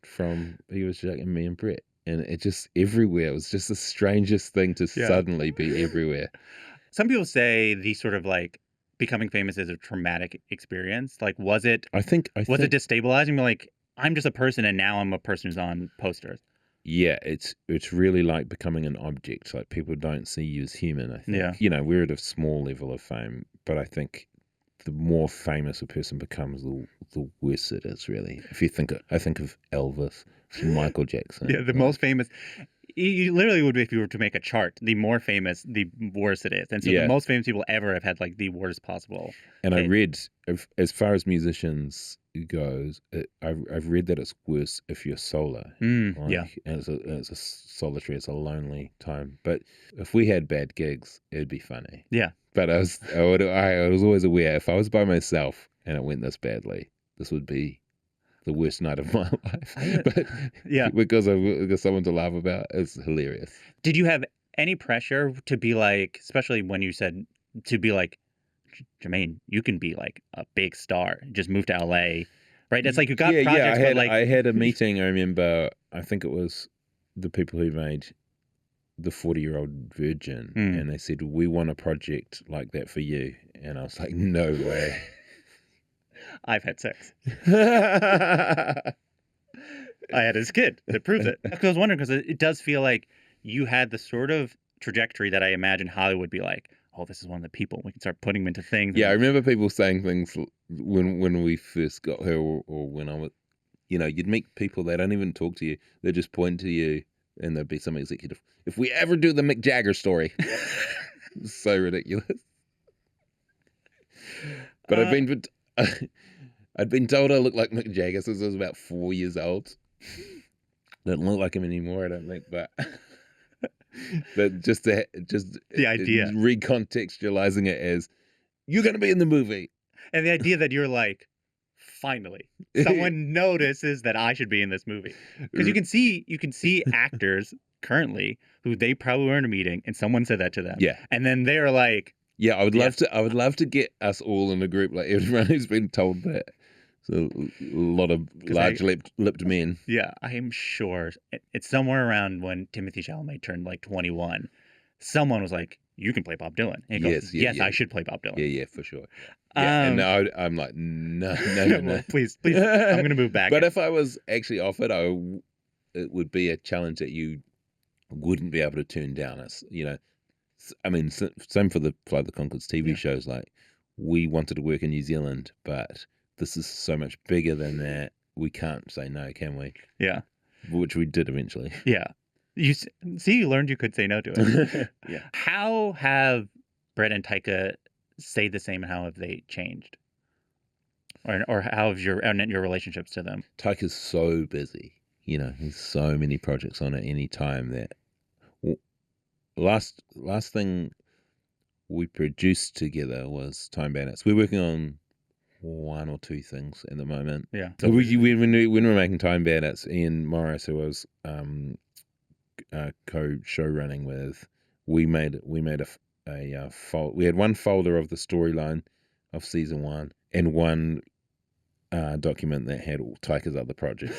from Eagle versus Shark, and me and Bret. And it just everywhere. It was just the strangest thing to suddenly be everywhere. Some people say the sort of like becoming famous is a traumatic experience. Like, was it? I think it destabilizing? Like, I'm just a person, and now I'm a person who's on posters. Yeah, it's really like becoming an object. Like, people don't see you as human. I think. Yeah. We're at a small level of fame, but I think the more famous a person becomes, the worse it is. Really, if you think, I think of Elvis, Michael Jackson. Yeah, the most famous. You literally would be, if you were to make a chart, the more famous, the worse it is. And so the most famous people ever have had like the worst possible. And I read, as far as musicians goes, I've read that it's worse if you're solo. And it's a solitary, it's a lonely time. But if we had bad gigs, it'd be funny. Yeah. But I was always aware, if I was by myself and it went this badly, this would be the worst night of my life. But because I've got someone to laugh about, it's hilarious. Did you have any pressure to be like, especially when you said to be like, Jemaine, you can be like a big star, just move to LA, right? It's like you got projects, but like I had a meeting. I remember, I think it was the people who made the 40-Year-Old Virgin, and they said, we want a project like that for you. And I was like, no way. I've had sex. I had his kid. That proves it. I was wondering, because it does feel like you had the sort of trajectory that I imagine Hollywood would be like, oh, this is one of the people. We can start putting him into things. Yeah, I remember people saying things when we first got her, or when I was, you'd meet people, they don't even talk to you. They just point to you, and there'd be some executive. If we ever do the Mick Jagger story. So ridiculous. But I'd been told I looked like Mick Jagger since I was about 4 years old. Don't look like him anymore, I don't think, but just the idea, recontextualizing it as, you're going to be in the movie. And the idea that you're like, finally, someone notices that I should be in this movie. Because you can see actors currently who they probably were in a meeting and someone said that to them. Yeah. And then they're like, yeah, I would love to get us all in a group, like everyone who's been told that. So a lot of large-lipped men. Yeah, I am sure it's somewhere around when Timothée Chalamet turned like 21. Someone was like, "You can play Bob Dylan." And he goes, yes, I should play Bob Dylan. Yeah, for sure. Yeah, and now I'm like, no. Well, please, I'm gonna move back. But if I was actually offered, it would be a challenge that you wouldn't be able to turn down. It's, I mean, same for the Fly the Conchords TV shows. Like, we wanted to work in New Zealand, but this is so much bigger than that. We can't say no, can we? Yeah. Which we did eventually. Yeah. You learned you could say no to it. Yeah. How have Bret and Taika stayed the same, and how have they changed? Or how have your relationships to them? Taika's so busy. There's so many projects on at any time that last thing we produced together was Time Bandits. We're working on one or two things at the moment. Yeah. So when we were making Time Bandits, Ian Morris, who was co-show running with, we made a fold. We had one folder of the storyline of season 1 and one document that had all Taika's other projects.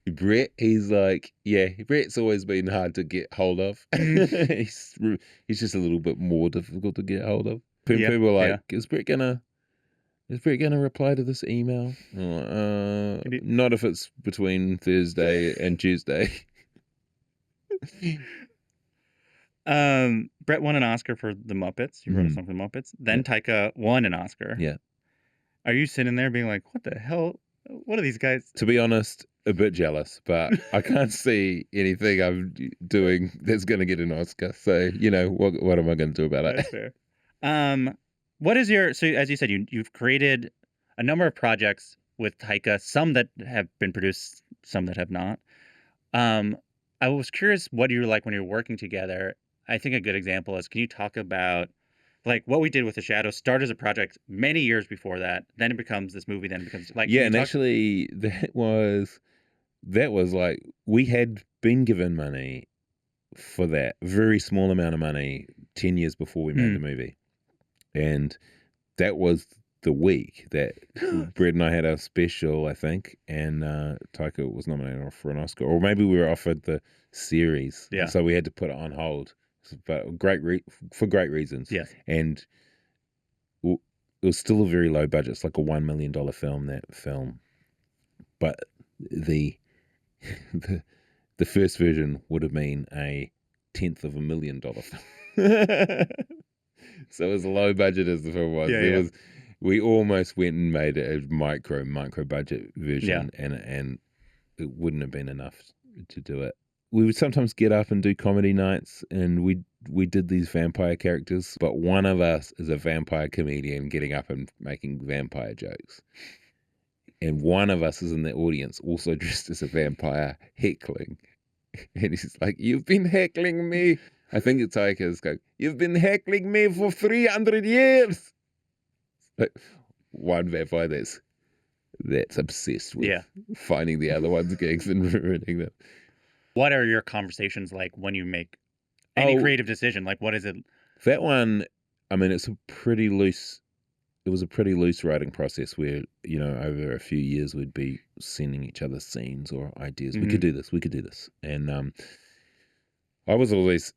Bret, he's like, Bret's always been hard to get hold of. He's just a little bit more difficult to get hold of. People are like, is Bret gonna reply to this email? Not if it's between Thursday and Tuesday. Bret won an Oscar for The Muppets. You wrote a song for The Muppets. Then Taika won an Oscar. Yeah. Are you sitting there being like, what the hell? What are these guys? To be honest, a bit jealous, but I can't see anything I'm doing that's going to get an Oscar. So, what am I going to do about it? That's fair. What is so as you said, you've created a number of projects with Taika, some that have been produced, some that have not. I was curious what you were like when you're working together. I think a good example is, can you talk about like what we did with The Shadow started as a project many years before that, then it becomes this movie, then it becomes like... Yeah, and actually that was like, we had been given money for that, very small amount of money 10 years before we made the movie. And that was the week that Bret and I had our special, I think, and Taika was nominated for an Oscar. Or maybe we were offered the series. Yeah. So we had to put it on hold. But for great reasons. Yes. And it was still a very low budget. It's like a $1 million film. But the first version would have been a $1/10,000,000 film. So it was low budget as the film was. Yeah, We almost went and made it a micro budget version, and it wouldn't have been enough to do it. We would sometimes get up and do comedy nights, and we did these vampire characters, but one of us is a vampire comedian getting up and making vampire jokes. And one of us is in the audience also dressed as a vampire heckling. And he's like, "You've been heckling me." I think it's Taika's going, "You've been heckling me for 300 years. Like, one vampire that's obsessed with finding the other one's gigs and ruining them. What are your conversations like when you make any creative decision? Like, what is it? That one, I mean, it was a pretty loose writing process where, over a few years we'd be sending each other scenes or ideas. We could do this. And I was always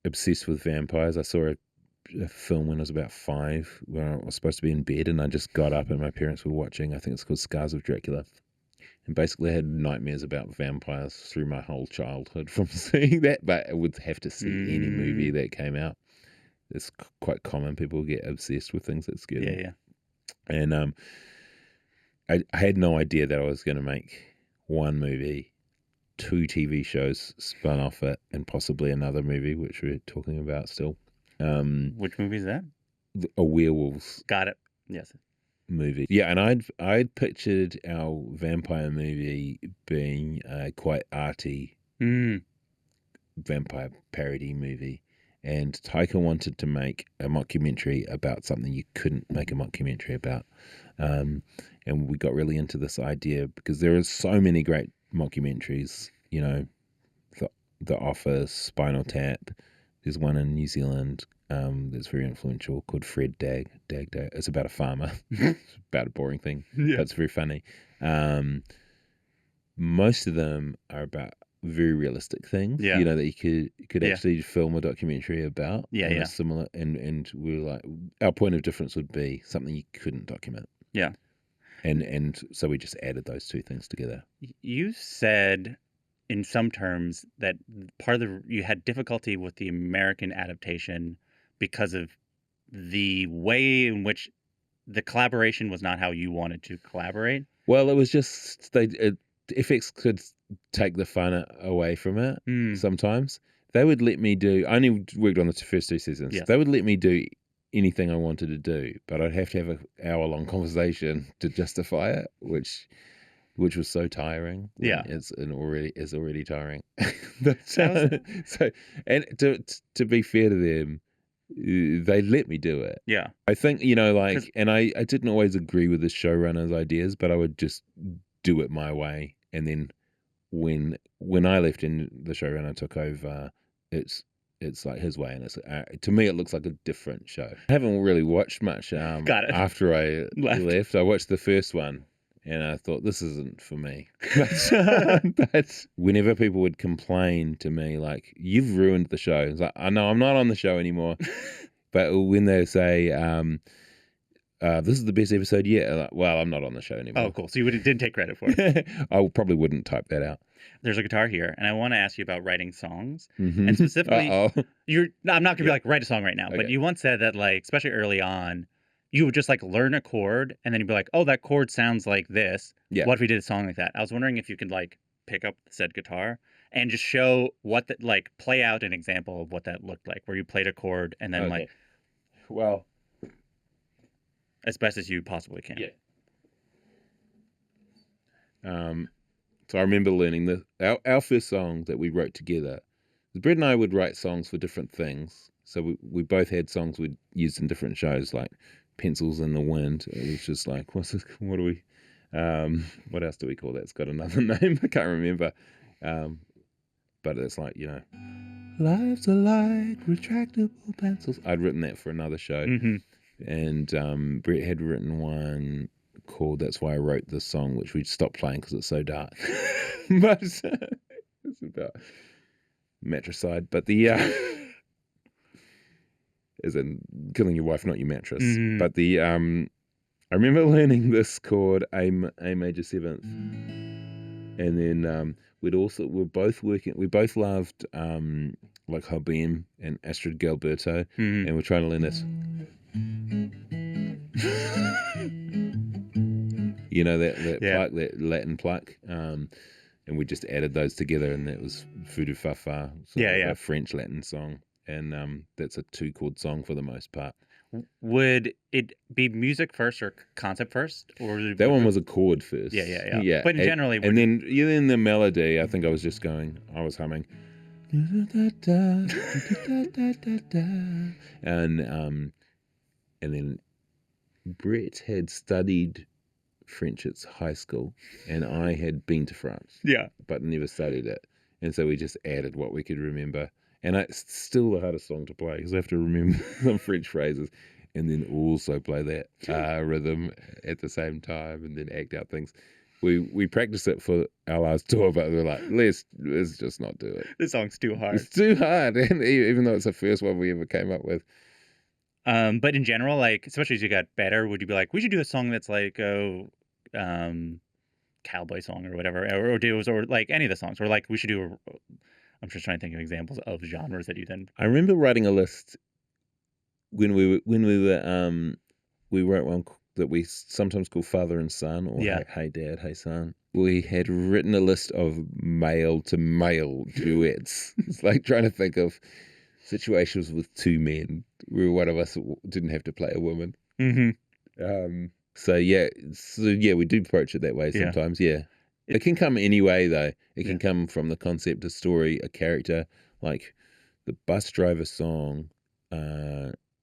obsessed with vampires. I saw a film when I was about 5 where I was supposed to be in bed, and I just got up and my parents were watching. I think it's called Scars of Dracula. And basically I had nightmares about vampires through my whole childhood from seeing that, but I would have to see any movie that came out. It's quite common. People get obsessed with things that scare them. Yeah. And I had no idea that I was going to make one movie, 2 TV shows spun off it, and possibly another movie, which we're talking about still. Which movie is that? A werewolves. Got it. Yes. Movie. Yeah, and I'd pictured our vampire movie being a quite arty vampire parody movie. And Taika wanted to make a mockumentary about something you couldn't make a mockumentary about. And we got really into this idea because there are so many great mockumentaries, The Office, Spinal Tap. There's one in New Zealand that's very influential called Fred Dag. It's about a farmer. It's about a boring thing, but it's very funny. Most of them are about very realistic things, that you could actually film a documentary about. Similar, and we were like, our point of difference would be something you couldn't document. And so we just added those 2 things together. You said in some terms that part of you had difficulty with the American adaptation because of the way in which the collaboration was not how you wanted to collaborate. Well, it was just FX could take the fun away from it sometimes. They would let me do. I only worked on the first 2 seasons. Yes. They would let me do anything I wanted to do, but I'd have to have an hour-long conversation to justify it, which was so tiring. It's already tiring. But, so and to be fair to them, they let me do it. Yeah. I think, and I didn't always agree with the showrunner's ideas, but I would just do it my way. And then when I left and the showrunner took over, it's like his way, and it's to me it looks like a different show. I haven't really watched much Got it. after I left. I watched the first one and I thought, this isn't for me. But whenever people would complain to me like, you've ruined the show, it's like, I know I'm not on the show anymore. But when they say this is the best episode yet, like, well, I'm not on the show anymore. Oh, cool. So you didn't take credit for it. I probably wouldn't type that out. There's a guitar here, and I want to ask you about writing songs. And specifically, I'm not going to be like, write a song right now, but you once said that, like, especially early on, you would just like learn a chord, and then you'd be like, oh, that chord sounds like this. Yeah. What if we did a song like that? I was wondering if you could like pick up said guitar and just show what that, like, play out an example of what that looked like, where you played a chord and then like, well, as best as you possibly can. Yeah. So I remember learning our first song that we wrote together. Bret and I would write songs for different things. So we both had songs we'd used in different shows, like Pencils in the Wind. It was just like, what do we, what else do we call that? It's got another name. I can't remember. But it's like, life's a light, retractable pencils. I'd written that for another show. And Bret had written one called That's Why I Wrote This Song, which we stopped playing because it's so dark. But it's about matricide. But as in killing your wife, not your mattress. But I remember learning this chord, A major seventh. And then we both loved like Hobem and Astrid Gilberto, and we're trying to learn this. That pluck, that Latin pluck, and we just added those together, and that was Fudu Fafa, a French Latin song, and that's a 2-chord song for the most part. Would it be music first or concept first, or that one was a chord first? Yeah. But generally, and then the melody, I think I was humming, and then Bret had studied French at high school, and I had been to France, but never studied it, and so we just added what we could remember. And it's still the hardest song to play because I have to remember some French phrases and then also play that rhythm at the same time and then act out things. We practiced it for our last tour, but we were like, let's just not do it. This song's too hard. It's too hard, and even though it's the first one we ever came up with. But in general, like, especially as you got better, would you be like, we should do a song that's like cowboy song or whatever, or like any of the songs, or like we should do I'm just trying to think of examples of genres that you then. I remember writing a list when we wrote one that we sometimes call Father and Son, or Hey Dad, Hey Son. We had written a list of male to male duets. It's like trying to think of situations with 2 men where one of us didn't have to play a woman. So we do approach it that way sometimes. It can come any way, though. It can come from the concept, a story, a character, like the bus driver song,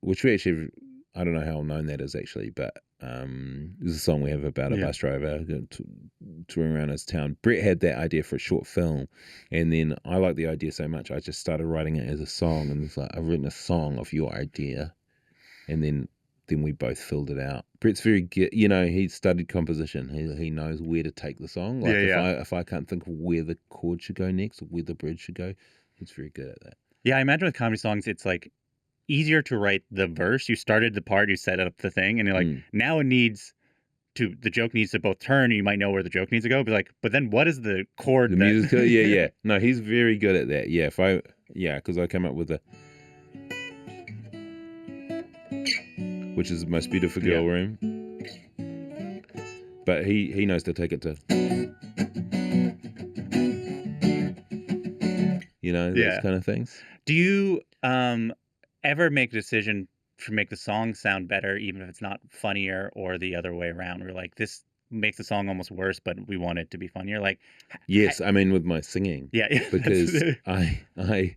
which we actually, I don't know how known that is actually, but there's a song we have about a bus driver touring around his town. Bret had that idea for a short film, and then I liked the idea so much, I just started writing it as a song, and it's like, I've written a song of your idea, and then we both filled it out. Bret's very good, he studied composition. He knows where to take the song. Like if I can't think of where the chord should go next or where the bridge should go, he's very good at that. Yeah, I imagine with comedy songs, it's like easier to write the verse. You started the part, you set up the thing, and you're like, now it needs the joke needs to both turn. You might know where the joke needs to go, but then what is the chord? The music, yeah. No, he's very good at that. Yeah, because I came up with which is the most beautiful girl room. But he knows to take it to, those kind of things. Do you ever make a decision to make the song sound better, even if it's not funnier, or the other way around? We're like, this makes the song almost worse, but we want it to be funnier. Like, yes, I mean with my singing. Yeah. Because I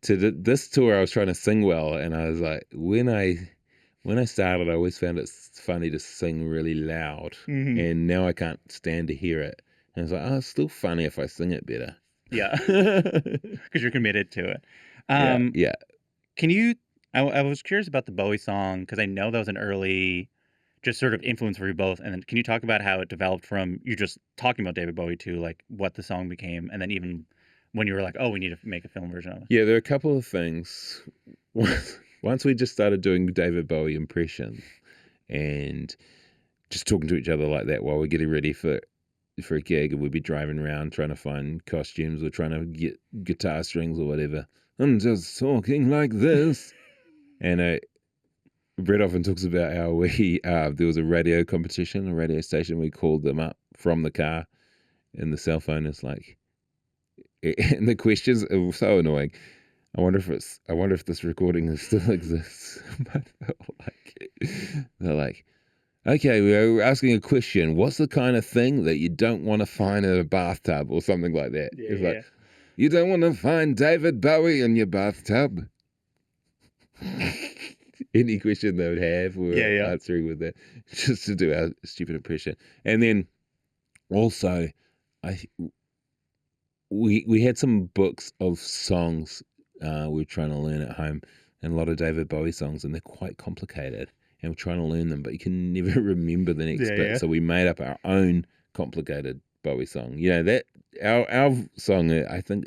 to this tour I was trying to sing well, and I was like, when I started, I always found it funny to sing really loud, and now I can't stand to hear it. And it's like, it's still funny if I sing it better. Yeah, because you're committed to it. Yeah. Can you? I was curious about the Bowie song because I know that was an early, just sort of influence for you both. And then can you talk about how it developed from you just talking about David Bowie to like what the song became, and then even when you were like, oh, we need to make a film version of it? Yeah, there are a couple of things. Once we just started doing David Bowie impressions and just talking to each other like that while we're getting ready for a gig, and we'd be driving around trying to find costumes or trying to get guitar strings or whatever. I'm just talking like this. And Bret often talks about how there was a radio competition, a radio station. We called them up from the car, and the cell phone is like, and the questions are so annoying. I wonder if this recording still exists. But they're like, okay, we're asking a question. What's the kind of thing that you don't want to find in a bathtub or something like that? Yeah, it's like, you don't want to find David Bowie in your bathtub. Any question they would have, we're answering with that, just to do our stupid impression. And then also, we had some books of songs we were trying to learn at home, and a lot of David Bowie songs, and they're quite complicated. And we're trying to learn them, but you can never remember the next bit. Yeah. So we made up our own complicated Bowie song. That our song, I think,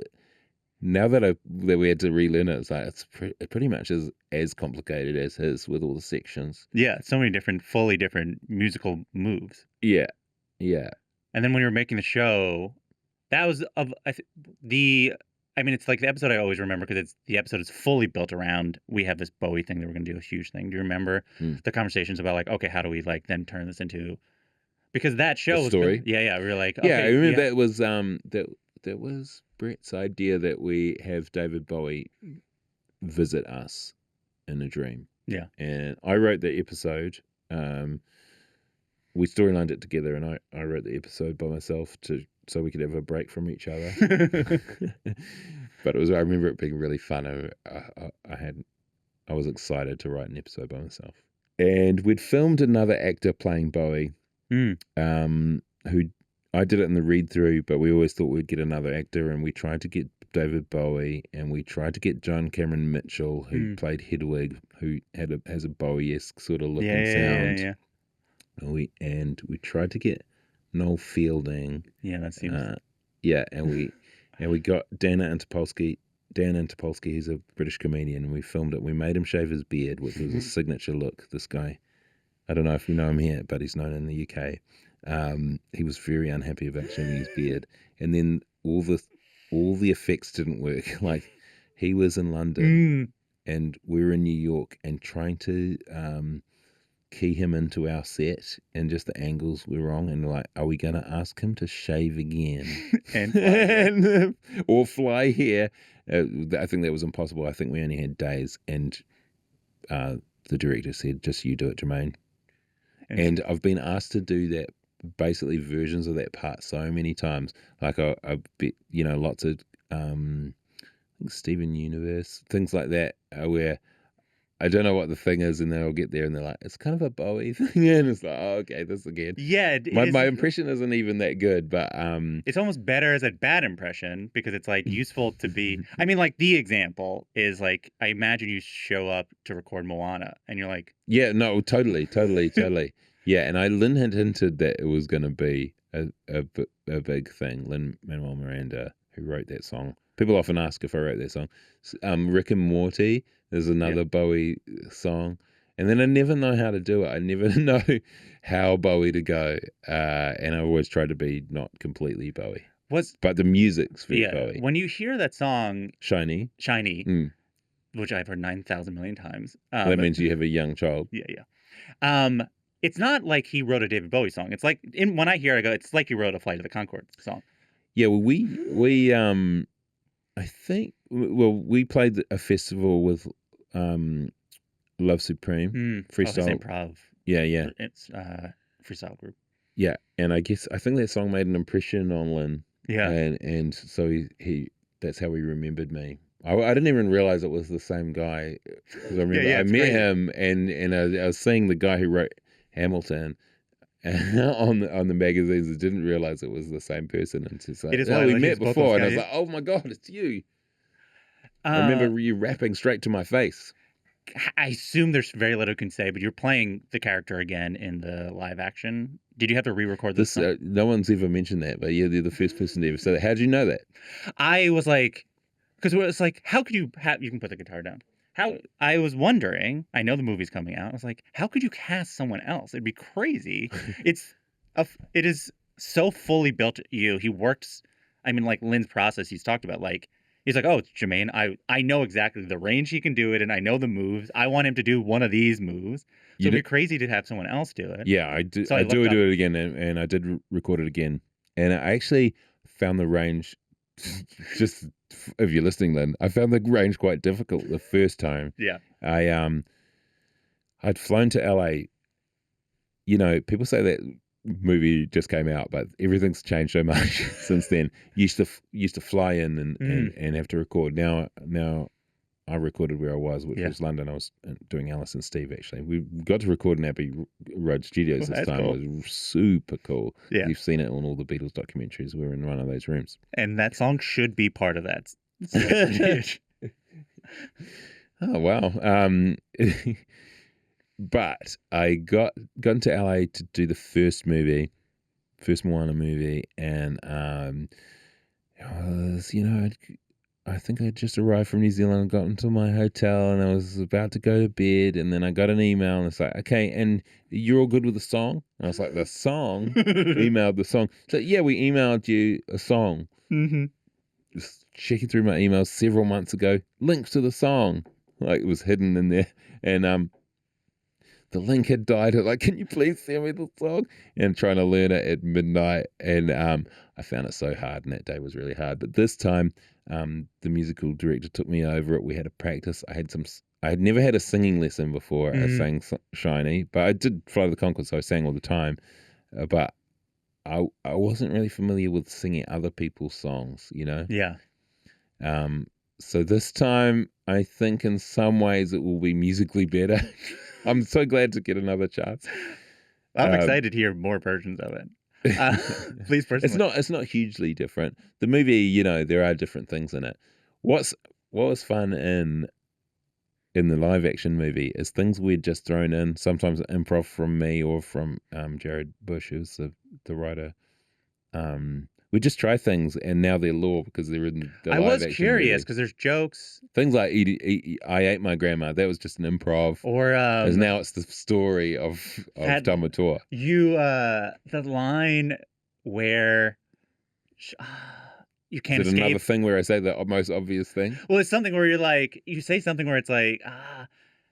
now that we had to relearn it, it's like it pretty much is as complicated as his with all the sections. Yeah, so many fully different musical moves. Yeah. And then when you were making the show, that was it's like the episode I always remember because the episode is fully built around, we have this Bowie thing that we're going to do, a huge thing. Do you remember the conversations about like, okay, how do we like then turn this into, because that show was story? We were like, okay, I remember that was that was Bret's idea that we have David Bowie visit us in a dream. Yeah. And I wrote the episode. We storylined it together, and I wrote the episode by myself so we could have a break from each other. But I remember it being really fun. I was excited to write an episode by myself. And we'd filmed another actor playing Bowie, who I did it in the read through, but we always thought we'd get another actor, and we tried to get David Bowie, and we tried to get John Cameron Mitchell, who played Hedwig, who has a Bowie-esque sort of look and sound. Yeah. And we tried to get Noel Fielding. Yeah, that seems. And we got Dan Antopolsky. Dan Antopolsky, he's a British comedian, and we filmed it. We made him shave his beard, which was a signature look. This guy, I don't know if you know him here, but he's known in the UK. He was very unhappy about shaving his beard, and then all the effects didn't work. Like, he was in London, and we were in New York, and trying to key him into our set, and just the angles were wrong, and like, are we gonna ask him to shave again and or fly here? I think that was impossible. I think we only had days, and the director said, just you do it, Jemaine. And I've been asked to do that, basically versions of that part so many times. Like I bet, lots of Steven Universe, things like that, where I don't know what the thing is, and then I'll get there and they're like, it's kind of a Bowie thing. And it's like, oh, okay, this again. Yeah. My impression isn't even that good, but it's almost better as a bad impression because it's like useful to be. I mean, like the example is like, I imagine you show up to record Moana and you're like, yeah, no, totally. Yeah, and Lin had hinted that it was going to be a big thing. Lin-Manuel Miranda, who wrote that song. People often ask if I wrote that song. Rick and Morty, there's another Bowie song, And then I never know how to do it. I never know how Bowie to go. And I always try to be not completely Bowie. But the music's very Bowie. When you hear that song, Shiny, which I've heard 9,000 million times. that means you have a young child. Yeah. It's not like he wrote a David Bowie song. It's like when I hear it, I go, it's like he wrote a Flight of the Conchords song. Yeah, well, we I think we played a festival with Love Supreme freestyle improv. Yeah. It's freestyle group. Yeah, and I think that song made an impression on Lin. Yeah, and so he that's how he remembered me. I didn't even realize it was the same guy. Because I remember I met him and I was seeing the guy who wrote Hamilton on the magazines. I didn't realize it was the same person. And just like, we met before, and I was like, oh my god, it's you. I remember you rapping straight to my face. I assume there's very little you can say, but you're playing the character again in the live action. Did you have to re-record this? No one's ever mentioned that, but yeah, they're the first person to ever say that. How did you know that? I was like, because it's like, how could you you can put the guitar down. I was wondering, I know the movie's coming out. I was like, how could you cast someone else? It'd be crazy. It is so fully built you. He works, I mean, like Lin's process he's talked about, like, he's like, oh, it's Jemaine. I know exactly the range he can do it, and I know the moves. I want him to do one of these moves. So it'd be crazy to have someone else do it. Yeah, I do. So I do it again, and I did record it again. And I actually found the range, just if you're listening, Lin, I found the range quite difficult the first time. Yeah. I'd flown to LA. You know, people say that movie just came out, but everything's changed so much since then. Used to fly in and have to record. Now I recorded where I was, which was London. I was doing Alice and Steve, actually. We got to record in Abbey Road Studios this time. Cool. It was super cool. Yeah. You've seen it on all the Beatles documentaries. We were in one of those rooms. And that song should be part of that. Oh, wow. But I got into LA to do the first Moana movie, and I think I just arrived from New Zealand and got into my hotel, and I was about to go to bed, and then I got an email, and it's like, okay, and you're all good with the song? And I was like, the song? Emailed the song. So yeah, we emailed you a song. Mm-hmm. Just checking through my emails several months ago, links to the song, like it was hidden in there, and the link had died. Like, can you please send me the song? And trying to learn it at midnight. And I found it so hard, and that day was really hard. But this time, the musical director took me over it. We had a practice. I had never had a singing lesson before. I sang Shiny, but I did Flight of the Conchords, so I sang all the time. But I wasn't really familiar with singing other people's songs, you know? Yeah. So this time, I think in some ways it will be musically better. I'm so glad to get another chance. I'm excited to hear more versions of it. Please, personally. It's not hugely different. The movie, you know, there are different things in it. What was fun in the live action movie is things we'd just thrown in. Sometimes improv from me or from Jared Bush, who's the writer. We just try things, and now they're law because they're in the live action movie. I was curious because there's jokes. Things like I ate my grandma. That was just an improv. Or now it's the story of Tamatoa. The line where you can't Is it escape. another thing where I say the most obvious thing? Well, it's something where you say something where it's like,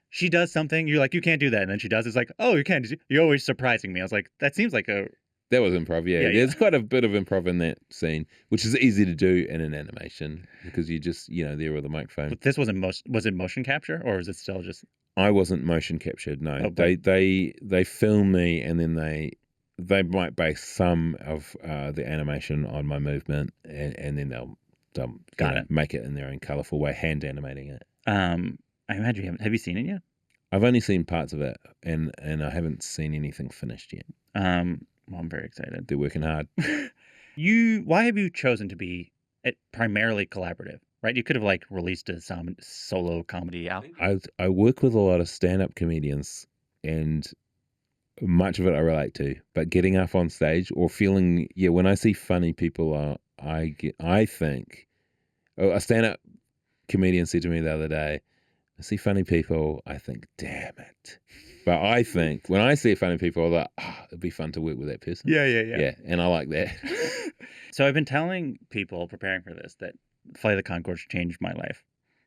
she does something. You're like, you can't do that. And then she does. It's like, oh, you can't. You're always surprising me. I was like, that seems like a... That was improv, yeah. There's quite a bit of improv in that scene, which is easy to do in an animation because you just, there with a microphone. But this was it motion capture, or was it still just... I wasn't motion captured, no. Oh, they film me, and then they might base some of the animation on my movement, and then they'll make it in their own colourful way, hand animating it. I imagine you haven't. Have you seen it yet? I've only seen parts of it, and I haven't seen anything finished yet. Well, I'm very excited. They're working hard. Why have you chosen to be primarily collaborative? Right, you could have released a solo comedy album. I work with a lot of stand-up comedians, and much of it I relate to. But getting up on stage or feeling, when I see funny people, I think a stand-up comedian said to me the other day, I see funny people, I think, damn it. But I think when I see funny people, I'm like, it'd be fun to work with that person. Yeah, and I like that. So I've been telling people preparing for this that Flight of the Conchords changed my life.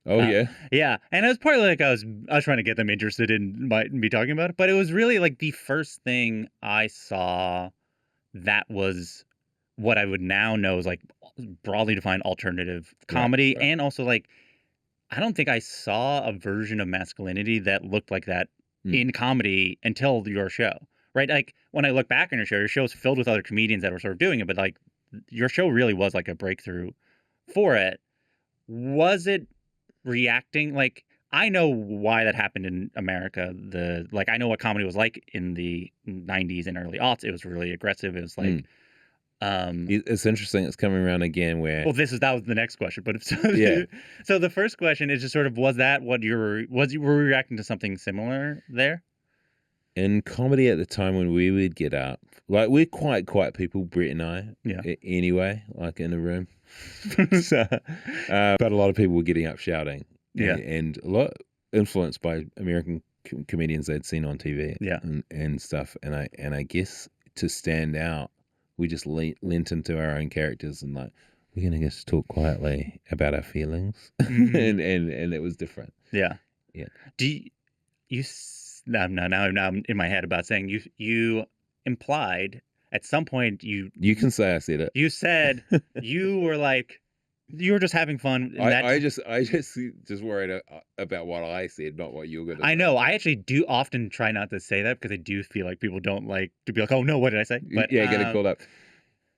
Oh, yeah. Yeah, and it was partly like I was trying to get them interested in me talking about it, but it was really like the first thing I saw that was what I would now know is like broadly defined alternative comedy, right. and also like I don't think I saw a version of masculinity that looked like that in comedy until your show, right? Like when I look back on your show's filled with other comedians that were sort of doing it, but like your show really was like a breakthrough for it. Was it reacting like I know why that happened in America. I know what comedy was like in the 90s and early aughts. It was really aggressive. It was like it's interesting. It's coming around again where well, that was the next question. But yeah. So the first question is just sort of was that what were you reacting to something similar there? In comedy at the time when we would get up, like we're quite quiet people, Bret and I, anyway, like in a room. So, but a lot of people were getting up shouting, and a lot influenced by American comedians they'd seen on TV, and stuff. And I guess to stand out, we just lent into our own characters and like we're gonna just talk quietly about our feelings, and it was different. Yeah. Do you? Now I'm in my head about saying you implied at some point you can say I said it. You said you were like you were just having fun. I just worried about what I said, not what you were going to say. I know. I actually do often try not to say that because I do feel like people don't like to be like, oh no, what did I say? But getting called up.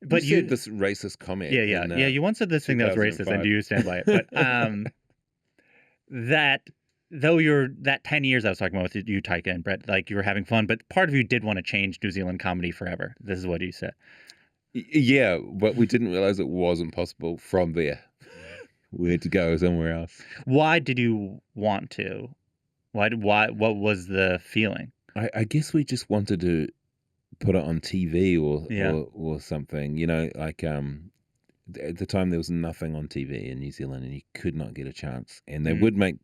But you said this racist comment. Yeah. You once said this thing that was racist, and do you stand by it? But that. Though that 10 years I was talking about with you, Taika and Bret, like you were having fun, but part of you did want to change New Zealand comedy forever. This is what you said. Yeah, but we didn't realize it wasn't possible from there. We had to go somewhere else. Why did you want to? Why? What was the feeling? I guess we just wanted to put it on TV or something. You know, like at the time there was nothing on TV in New Zealand and you could not get a chance, and they would make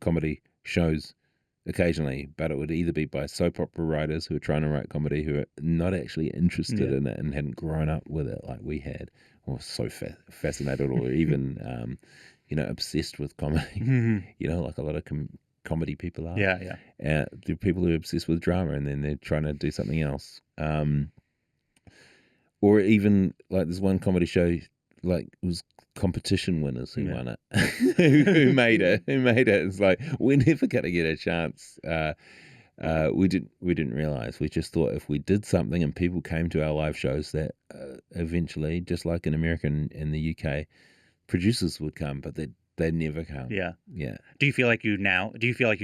comedy shows occasionally, but it would either be by soap opera writers who are trying to write comedy who are not actually interested in it and hadn't grown up with it like we had, or so fascinated or even obsessed with comedy. You know, like a lot of comedy people are. Yeah. There are people who are obsessed with drama and then they're trying to do something else. Or even like there's one comedy show, like it was competition winners who won it, who made it. It's like we're never gonna get a chance. We didn't realize. We just thought if we did something and people came to our live shows, that eventually, just like in America and in the UK, producers would come, but they never come. Yeah. Do you feel like you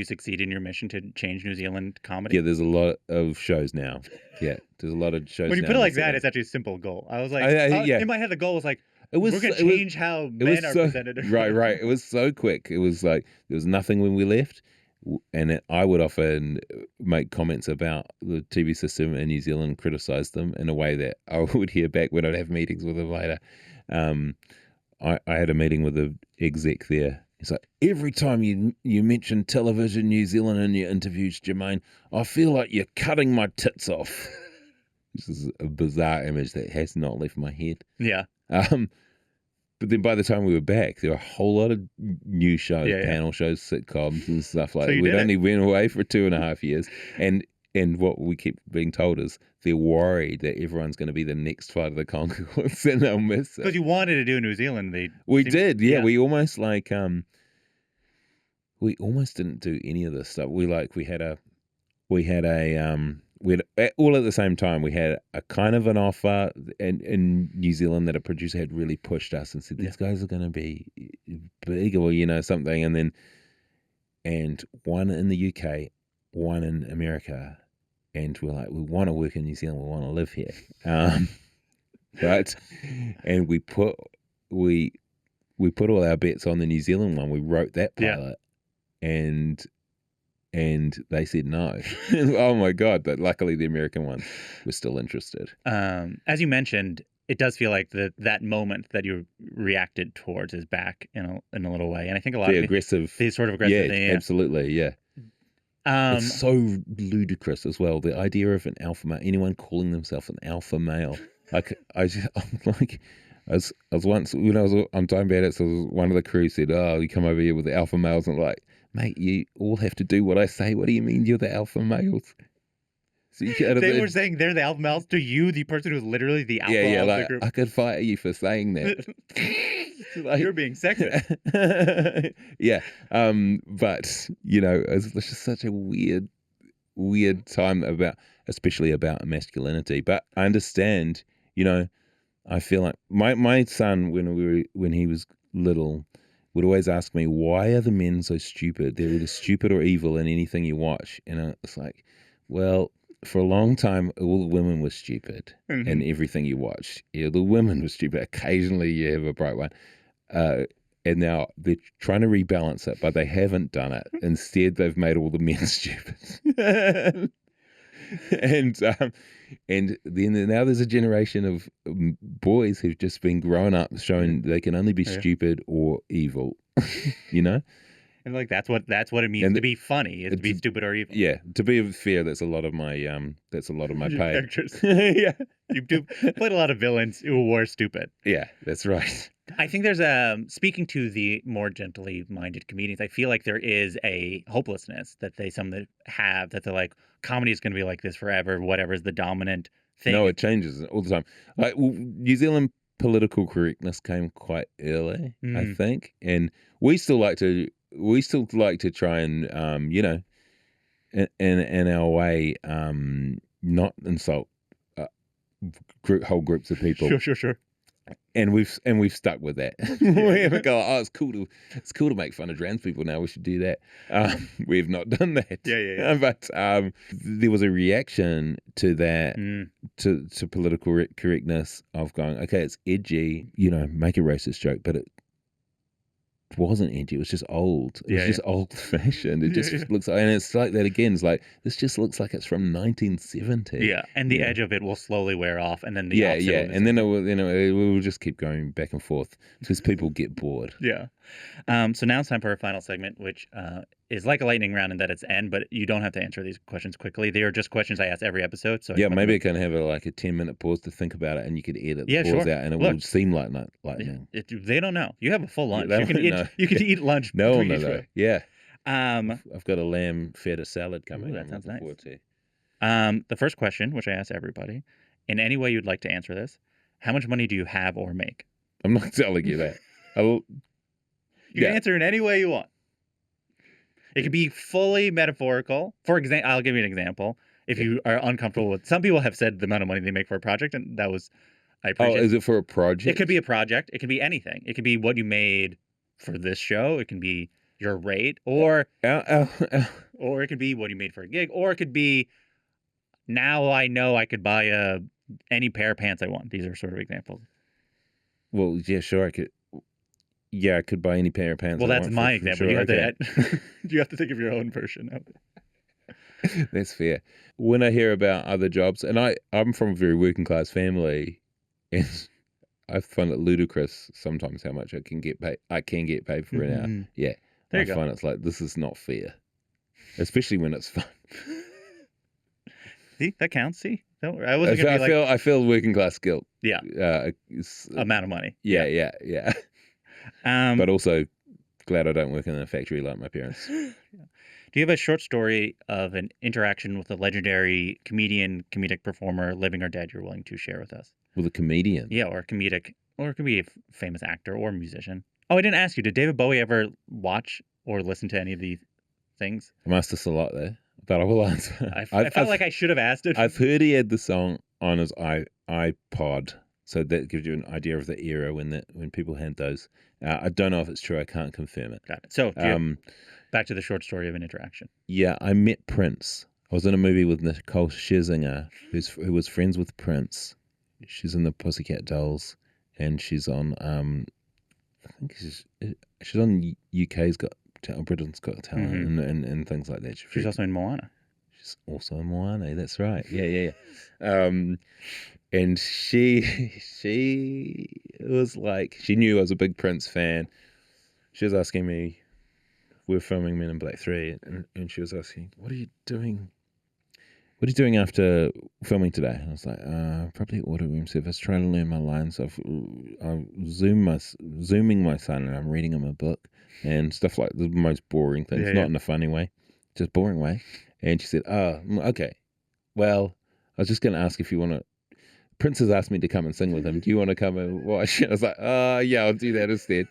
succeed in your mission to change New Zealand comedy? Yeah, there's a lot of shows now. Yeah, there's a lot of shows. When you put it like that, it's actually a simple goal. I was like, in my head, the goal was like, we're gonna change how men are presented. Right. It was so quick. It was like there was nothing when we left, and I would often make comments about the TV system in New Zealand, criticize them in a way that I would hear back when I'd have meetings with them later. I had a meeting with the exec there. He's like, every time you mention Television New Zealand in your interviews, Jemaine, I feel like you're cutting my tits off. This is a bizarre image that has not left my head. Yeah. But then by the time we were back, there were a whole lot of new shows, panel shows, sitcoms and stuff like that. We'd only been away for 2.5 years. And what we keep being told is they're worried that everyone's going to be the next Flight of the Conchords and they'll miss it. Because you wanted to do New Zealand. We did. We almost we almost didn't do any of this stuff. We had all at the same time. We had a kind of an offer in New Zealand that a producer had really pushed us and said, these guys are going to be big or, something. And one in the UK, one in America, and we're like, we want to work in New Zealand, we want to live here, and we put all our bets on the New Zealand one. We wrote that pilot, and they said no. Oh my god! But luckily, the American ones were still interested. As you mentioned, it does feel like that moment that you reacted towards is back in a little way. And I think a lot The of aggressive. the sort of aggressive Yeah, thing. Yeah. absolutely. Yeah. It's so ludicrous as well. The idea of an alpha male, anyone calling themselves an alpha male. Like, I'm like, I was once, when I was on Time Bandits, so one of the crew said, "Oh, you come over here with the alpha males." And I'm like, mate, you all have to do what I say. What do you mean you're the alpha males? So you they were saying they're the alpha males to you, the person who's literally the alpha of like, the group. I could fire you for saying that. Like, you're being sexist. Yeah. But, it's just such a weird time especially about masculinity. But I understand, I feel like my son, when he was little, would always ask me, why are the men so stupid? They're either stupid or evil in anything you watch. And it's like, well, for a long time, all the women were stupid in everything you watched. Yeah, the women were stupid. Occasionally you have a bright one. And now they're trying to rebalance it, but they haven't done it. Instead, they've made all the men stupid. And then now there's a generation of boys who've just been grown up showing they can only be stupid or evil, And like that's what it means to be funny, is to be stupid or evil. Yeah, to be fair, that's a lot of my pay. Characters. Yeah, You do played a lot of villains who were stupid. Yeah, that's right. I think there's speaking to the more gently minded comedians, I feel like there is a hopelessness that some that have, that they're like, comedy is going to be like this forever. Whatever is the dominant thing. No, it changes all the time. Like, New Zealand political correctness came quite early, I think, and we still like to try and in our way, not insult whole groups of people. Sure. And we've stuck with that. We haven't go, oh, it's cool to make fun of trans people now. We should do that. We've not done that. Yeah. But there was a reaction to that, to political correctness of going, okay, it's edgy, make a racist joke, but it wasn't edgy. It was just old. It was just old fashioned. It just looks like, and it's like that again. It's like, this just looks like it's from 1970. Yeah, and the edge of it will slowly wear off, and then the and then it will just keep going back and forth because people get bored. Yeah. So now it's time for our final segment, which is like a lightning round in that it's end, but you don't have to answer these questions quickly. They are just questions I ask every episode. So maybe I can have a 10-minute pause to think about it, and you could edit the pause out, and it will seem like lightning. They don't know. You have a full lunch. Yeah, you can eat lunch. No one knows. Yeah. I've got a lamb feta salad coming. That sounds nice. To. The first question, which I ask everybody, in any way you'd like to answer this, how much money do you have or make? I'm not telling you that. You can answer in any way you want. It could be fully metaphorical. For example, I'll give you an example. If you are uncomfortable with, some people have said the amount of money they make for a project, and that was, I appreciate. Oh, is it for a project? It could be a project. It could be anything. It could be what you made for this show. It can be your rate, or or it could be what you made for a gig, or it could be, now I know I could buy any pair of pants I want. These are sort of examples. Well, yeah, sure, I could. Yeah, I could buy any pair of pants. Well, that's my example. Sure, you have to think of your own version of it. That's fair. When I hear about other jobs, and I'm from a very working class family, and I find it ludicrous sometimes how much I can get paid for an hour. Yeah, I find it's like, this is not fair, especially when it's fun. See, that counts. See, I wasn't gonna be I feel working class guilt. Yeah, amount of money. Yeah. But also glad I don't work in a factory like my parents. Do you have a short story of an interaction with a legendary comedic performer, living or dead, you're willing to share with us? With a comedian? Yeah, or a comedic, or it could be a famous actor or musician. Oh, I didn't ask you. Did David Bowie ever watch or listen to any of these things? I asked this a lot there, but I will answer. I felt like I should have asked it. I've heard he had the song on his iPod. So that gives you an idea of the era when people had those. I don't know if it's true. I can't confirm it. Got it. So back to the short story of an interaction. Yeah, I met Prince. I was in a movie with Nicole Scherzinger, who was friends with Prince. She's in the Pussycat Dolls, and she's on. I think she's on UK's Got Britain's Got Talent and things like that. She's also in Moana. She's also in Moana. That's right. Yeah. And she was like, she knew I was a big Prince fan. She was asking me, we're filming Men in Black 3, and she was asking, what are you doing? What are you doing after filming today? And I was like, probably auto room service, trying to learn my lines. I'm zooming my son, and I'm reading him a book and stuff like the most boring things, not in a funny way, just boring way. And she said, okay. Well, I was just going to ask if you want to. Prince has asked me to come and sing with him. Do you want to come and watch? I was like, yeah, I'll do that instead.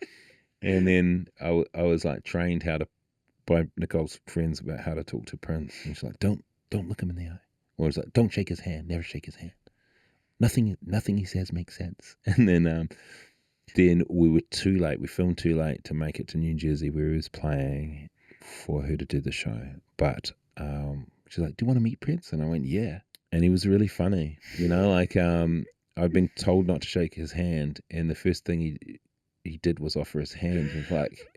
And then I was like trained by Nicole's friends about how to talk to Prince. And she's like, don't look him in the eye. Or it's like, don't shake his hand. Never shake his hand. Nothing he says makes sense. And then we were too late. We filmed too late to make it to New Jersey where he was playing for her to do the show. But she's like, do you want to meet Prince? And I went, yeah. And he was really funny. Like I'd been told not to shake his hand. And the first thing he did was offer his hand,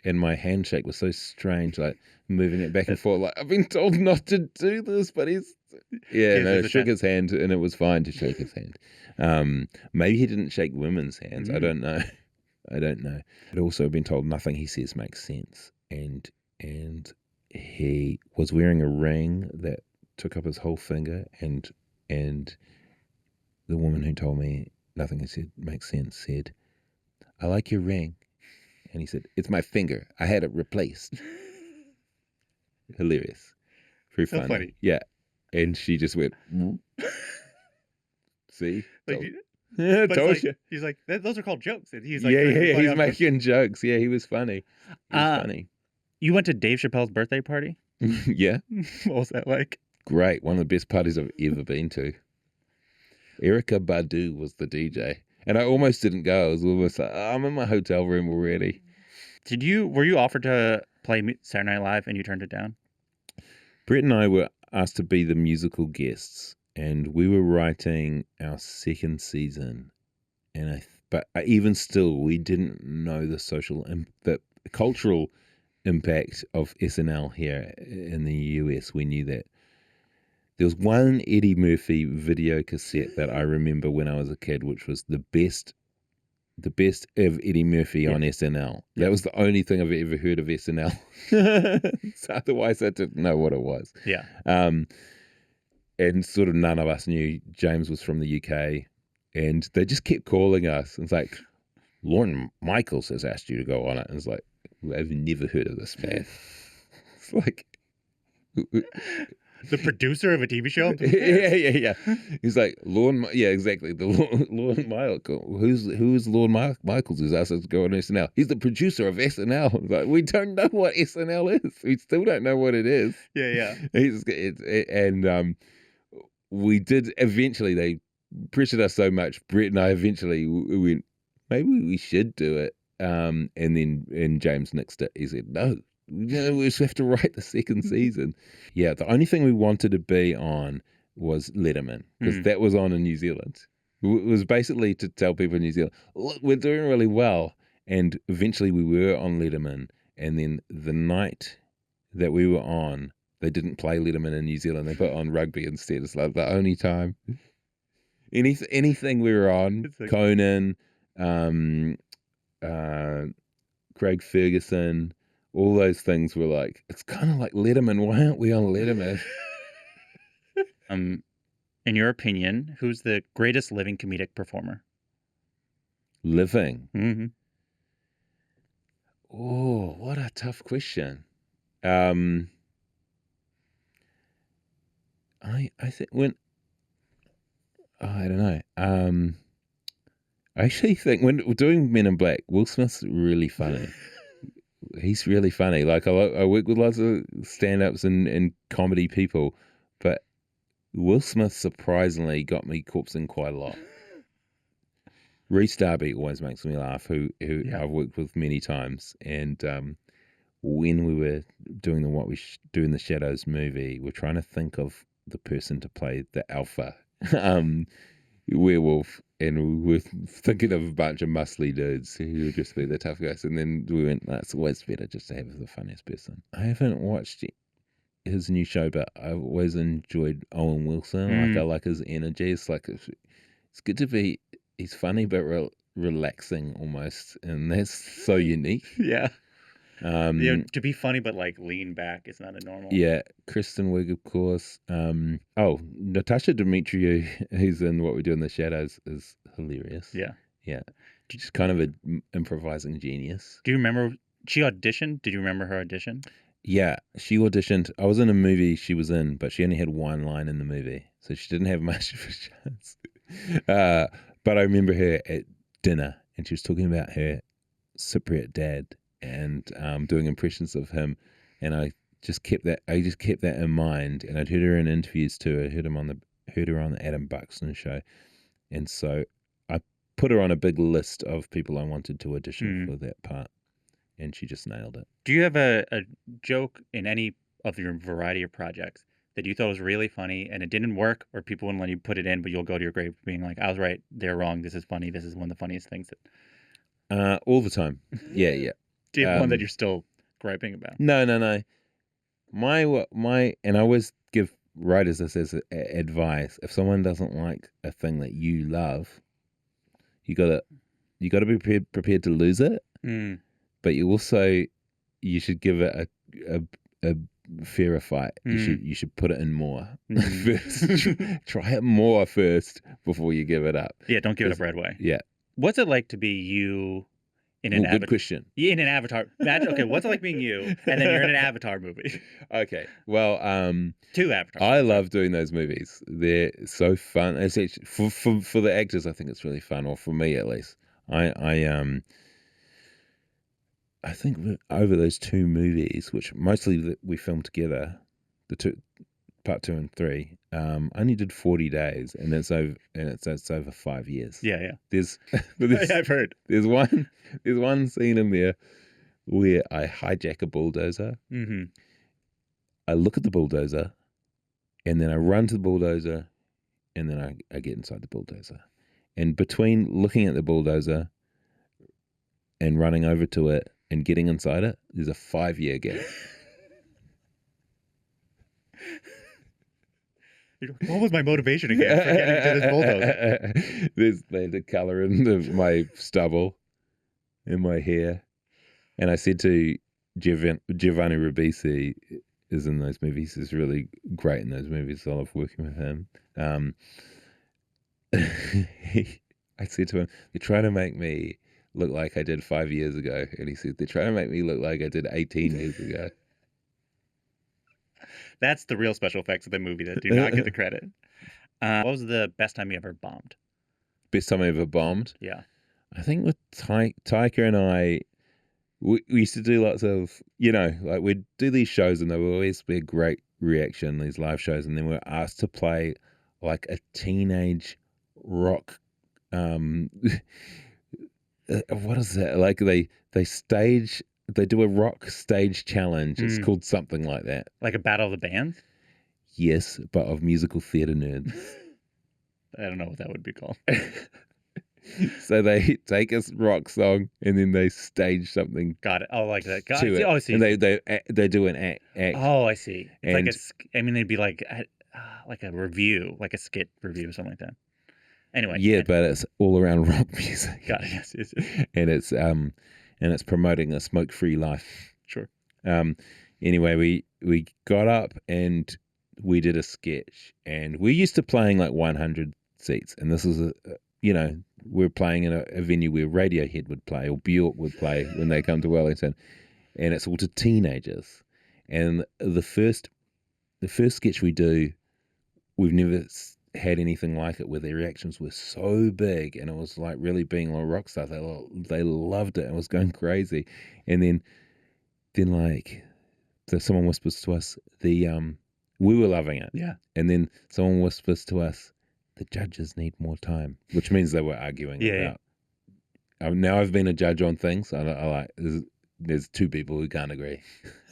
and my handshake was so strange, like moving it back and forth, like I've been told not to do this, but shook his hand, and it was fine to shake his hand. Maybe he didn't shake women's hands. I don't know. I'd also been told nothing he says makes sense, and he was wearing a ring that took up his whole finger, and the woman who told me nothing he said makes sense said, I like your ring. And he said, it's my finger. I had it replaced. Hilarious. Very funny. So funny. Yeah. And she just went, see? Told you. He's like, those are called jokes. And he's like, he's making jokes. Yeah, he was funny. He was funny. You went to Dave Chappelle's birthday party? Yeah. What was that like? Great. One of the best parties I've ever been to. Erykah Badu was the DJ. And I almost didn't go. I was almost like, I'm in my hotel room already. Were you offered to play Saturday Night Live and you turned it down? Bret and I were asked to be the musical guests, and we were writing our second season. But even still, we didn't know the cultural impact of SNL here in the US. We knew that. There was one Eddie Murphy video cassette that I remember when I was a kid, which was the best of Eddie Murphy on SNL. That was the only thing I've ever heard of SNL. So otherwise, I didn't know what it was. Yeah. And sort of none of us knew. James was from the UK, and they just kept calling us. And it's like, Lorne Michaels has asked you to go on it. And it's like, I've never heard of this man. It's like... The producer of a TV show? Yeah. He's like, Lorne, yeah, exactly. The Lorne Michaels. Who's Lorne Michaels who's asked us to go on SNL? He's the producer of SNL. It's like, we don't know what SNL is. We still don't know what it is. Yeah. We did, eventually, they pressured us so much, Bret and I eventually went, maybe we should do it. And James nixed it. He said, no. We just have to write the second season. Yeah, the only thing we wanted to be on was Letterman, because that was on in New Zealand. It was basically to tell people in New Zealand, look, we're doing really well. And eventually we were on Letterman. And then the night that we were on, they didn't play Letterman in New Zealand. They put on rugby instead. It's like the only time. Anything we were on, Conan, Craig Ferguson, all those things were like, it's kind of like Letterman. Why aren't we on Letterman? In your opinion, who's the greatest living comedic performer? Living? Mm-hmm. Oh, what a tough question. I think I don't know. I actually think when doing Men in Black, Will Smith's really funny. He's really funny. Like I work with lots of stand-ups and comedy people, but Will Smith surprisingly got me corpsing quite a lot. Reese Darby always makes me laugh, who I've worked with many times. And when we were doing What We Do in the Shadows movie, we're trying to think of the person to play the alpha werewolf, and we were thinking of a bunch of muscly dudes who would just be the tough guys. And then we went, it's always better just to have the funniest person. I haven't watched his new show, but I've always enjoyed Owen Wilson. Like, I like his energy. It's like it's good to be. He's funny but relaxing almost, and that's so unique. Yeah. Um, To be funny but like lean back is not a normal. Yeah, Kristen Wiig, of course. Oh, Natasha Dimitriou, who's in What We Do in the Shadows, is hilarious. Yeah. Yeah, she's kind of an improvising genius. Do you remember she auditioned? Did you remember her audition? Yeah, she auditioned. I was in a movie she was in, but she only had one line in the movie, so she didn't have much of a chance. But I remember her at dinner, and she was talking about her Cypriot dad and doing impressions of him, and I just kept that in mind, and I'd heard her in interviews too. I heard her on the Adam Buxton show, and so I put her on a big list of people I wanted to audition for that part, and she just nailed it. Do you have a joke in any of your variety of projects that you thought was really funny and it didn't work, or people wouldn't let you put it in, but you'll go to your grave being like, I was right, they're wrong, this is funny, this is one of the funniest things that... All the time. Yeah. Do you have one that you're still griping about? No. My and I always give writers this as advice. If someone doesn't like a thing that you love, you gotta be prepared to lose it. But you should give it a fairer fight. You should put it in more first. Try it more first before you give it up. Yeah, don't give it up right away. Yeah. What's it like to be you in an good question. In an Avatar. Okay, what's it like being you, and then you're in an Avatar movie? Okay, well, 2 Avatars. I love doing those movies. They're so fun. It's actually, for the actors, I think it's really fun, or for me at least. I think over those 2 movies, which mostly we filmed together, part 2 and 3, I only did 40 days, and it's over 5 years. Yeah. There's I've heard. There's one scene in there where I hijack a bulldozer. Mm-hmm. I look at the bulldozer, and then I run to the bulldozer, and then I get inside the bulldozer. And between looking at the bulldozer and running over to it and getting inside it, there's a 5-year gap. What was my motivation again for getting to this bulldozer? There's the colour in my stubble, in my hair. And I said to Giovanni Ribisi is in those movies. He's really great in those movies. I love working with him. I said to him, they're trying to make me look like I did 5 years ago. And he said, they're trying to make me look like I did 18 years ago. That's the real special effects of the movie that do not get the credit. What was the best time you ever bombed? Best time I ever bombed? Yeah. I think with Taika and I, we used to do lots of, like we'd do these shows and there would always be a great reaction, these live shows. And then we're asked to play like a teenage rock, what is that? Like they do a rock stage challenge. It's called something like that. Like a battle of the bands? Yes, but of musical theatre nerds. I don't know what that would be called. So they take a rock song and then they stage something. Got it. Oh, like that. To it. Oh, I see. And they do an act. Oh, I see. It's And- like they'd be like a review, like a skit review or something like that. Anyway. Yeah, but it's all around rock music. Got it. Yes. And it's promoting a smoke-free life. Sure. Anyway, we got up and we did a sketch, and we're used to playing like 100 seats, and this is we're playing in a venue where Radiohead would play or Bjork would play when they come to Wellington, and it's all to teenagers. And the first sketch we do, we've never had anything like it, where their reactions were so big, and it was like really being like rock stars. They loved it and was going crazy. And then like, so someone whispers to us, we were loving it. Yeah. And then someone whispers to us, the judges need more time, which means they were arguing about. Now I've been a judge on things. I like there's 2 people who can't agree,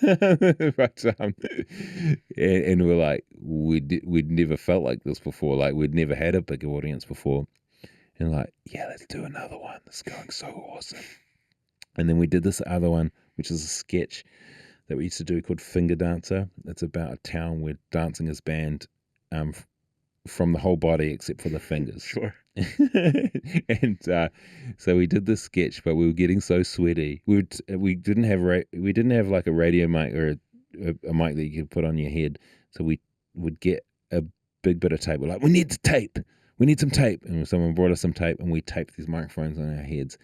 but and we're like we'd never felt like this before. Like we'd never had a big audience before, and like let's do another one. This is going so awesome. And then we did this other one, which is a sketch that we used to do called Finger Dancer. It's about a town where dancing is banned from the whole body except for the fingers. Sure. And so we did this sketch, but we were getting so sweaty. We didn't have like a radio mic or a mic that you could put on your head. So we would get a big bit of tape. We're like, we need some tape. And someone brought us some tape, and we taped these microphones on our heads.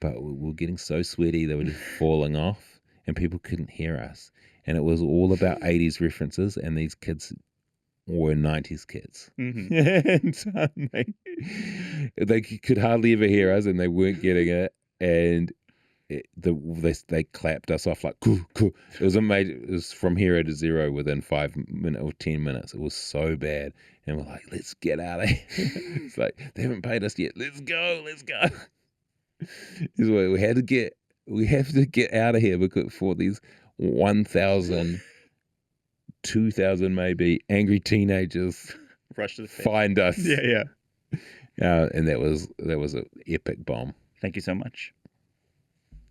But we were getting so sweaty they were just falling off, and people couldn't hear us. And it was all about 80s references, and these kids were 90s kids. And so they could hardly ever hear us, and they weren't getting it. And they clapped us off like, cool. It was amazing. It was from hero to zero within 5 minutes or 10 minutes. It was so bad. And we're like, let's get out of here. It's like, they haven't paid us yet. Let's go. We have to get out of here because for these 1,000, 2,000 maybe angry teenagers Rush to the face. find us. Yeah. And that was an epic bomb. Thank you so much.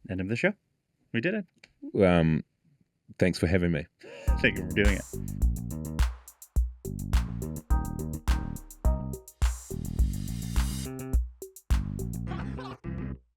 End of the show. We did it. Thanks for having me. Thank you for doing it.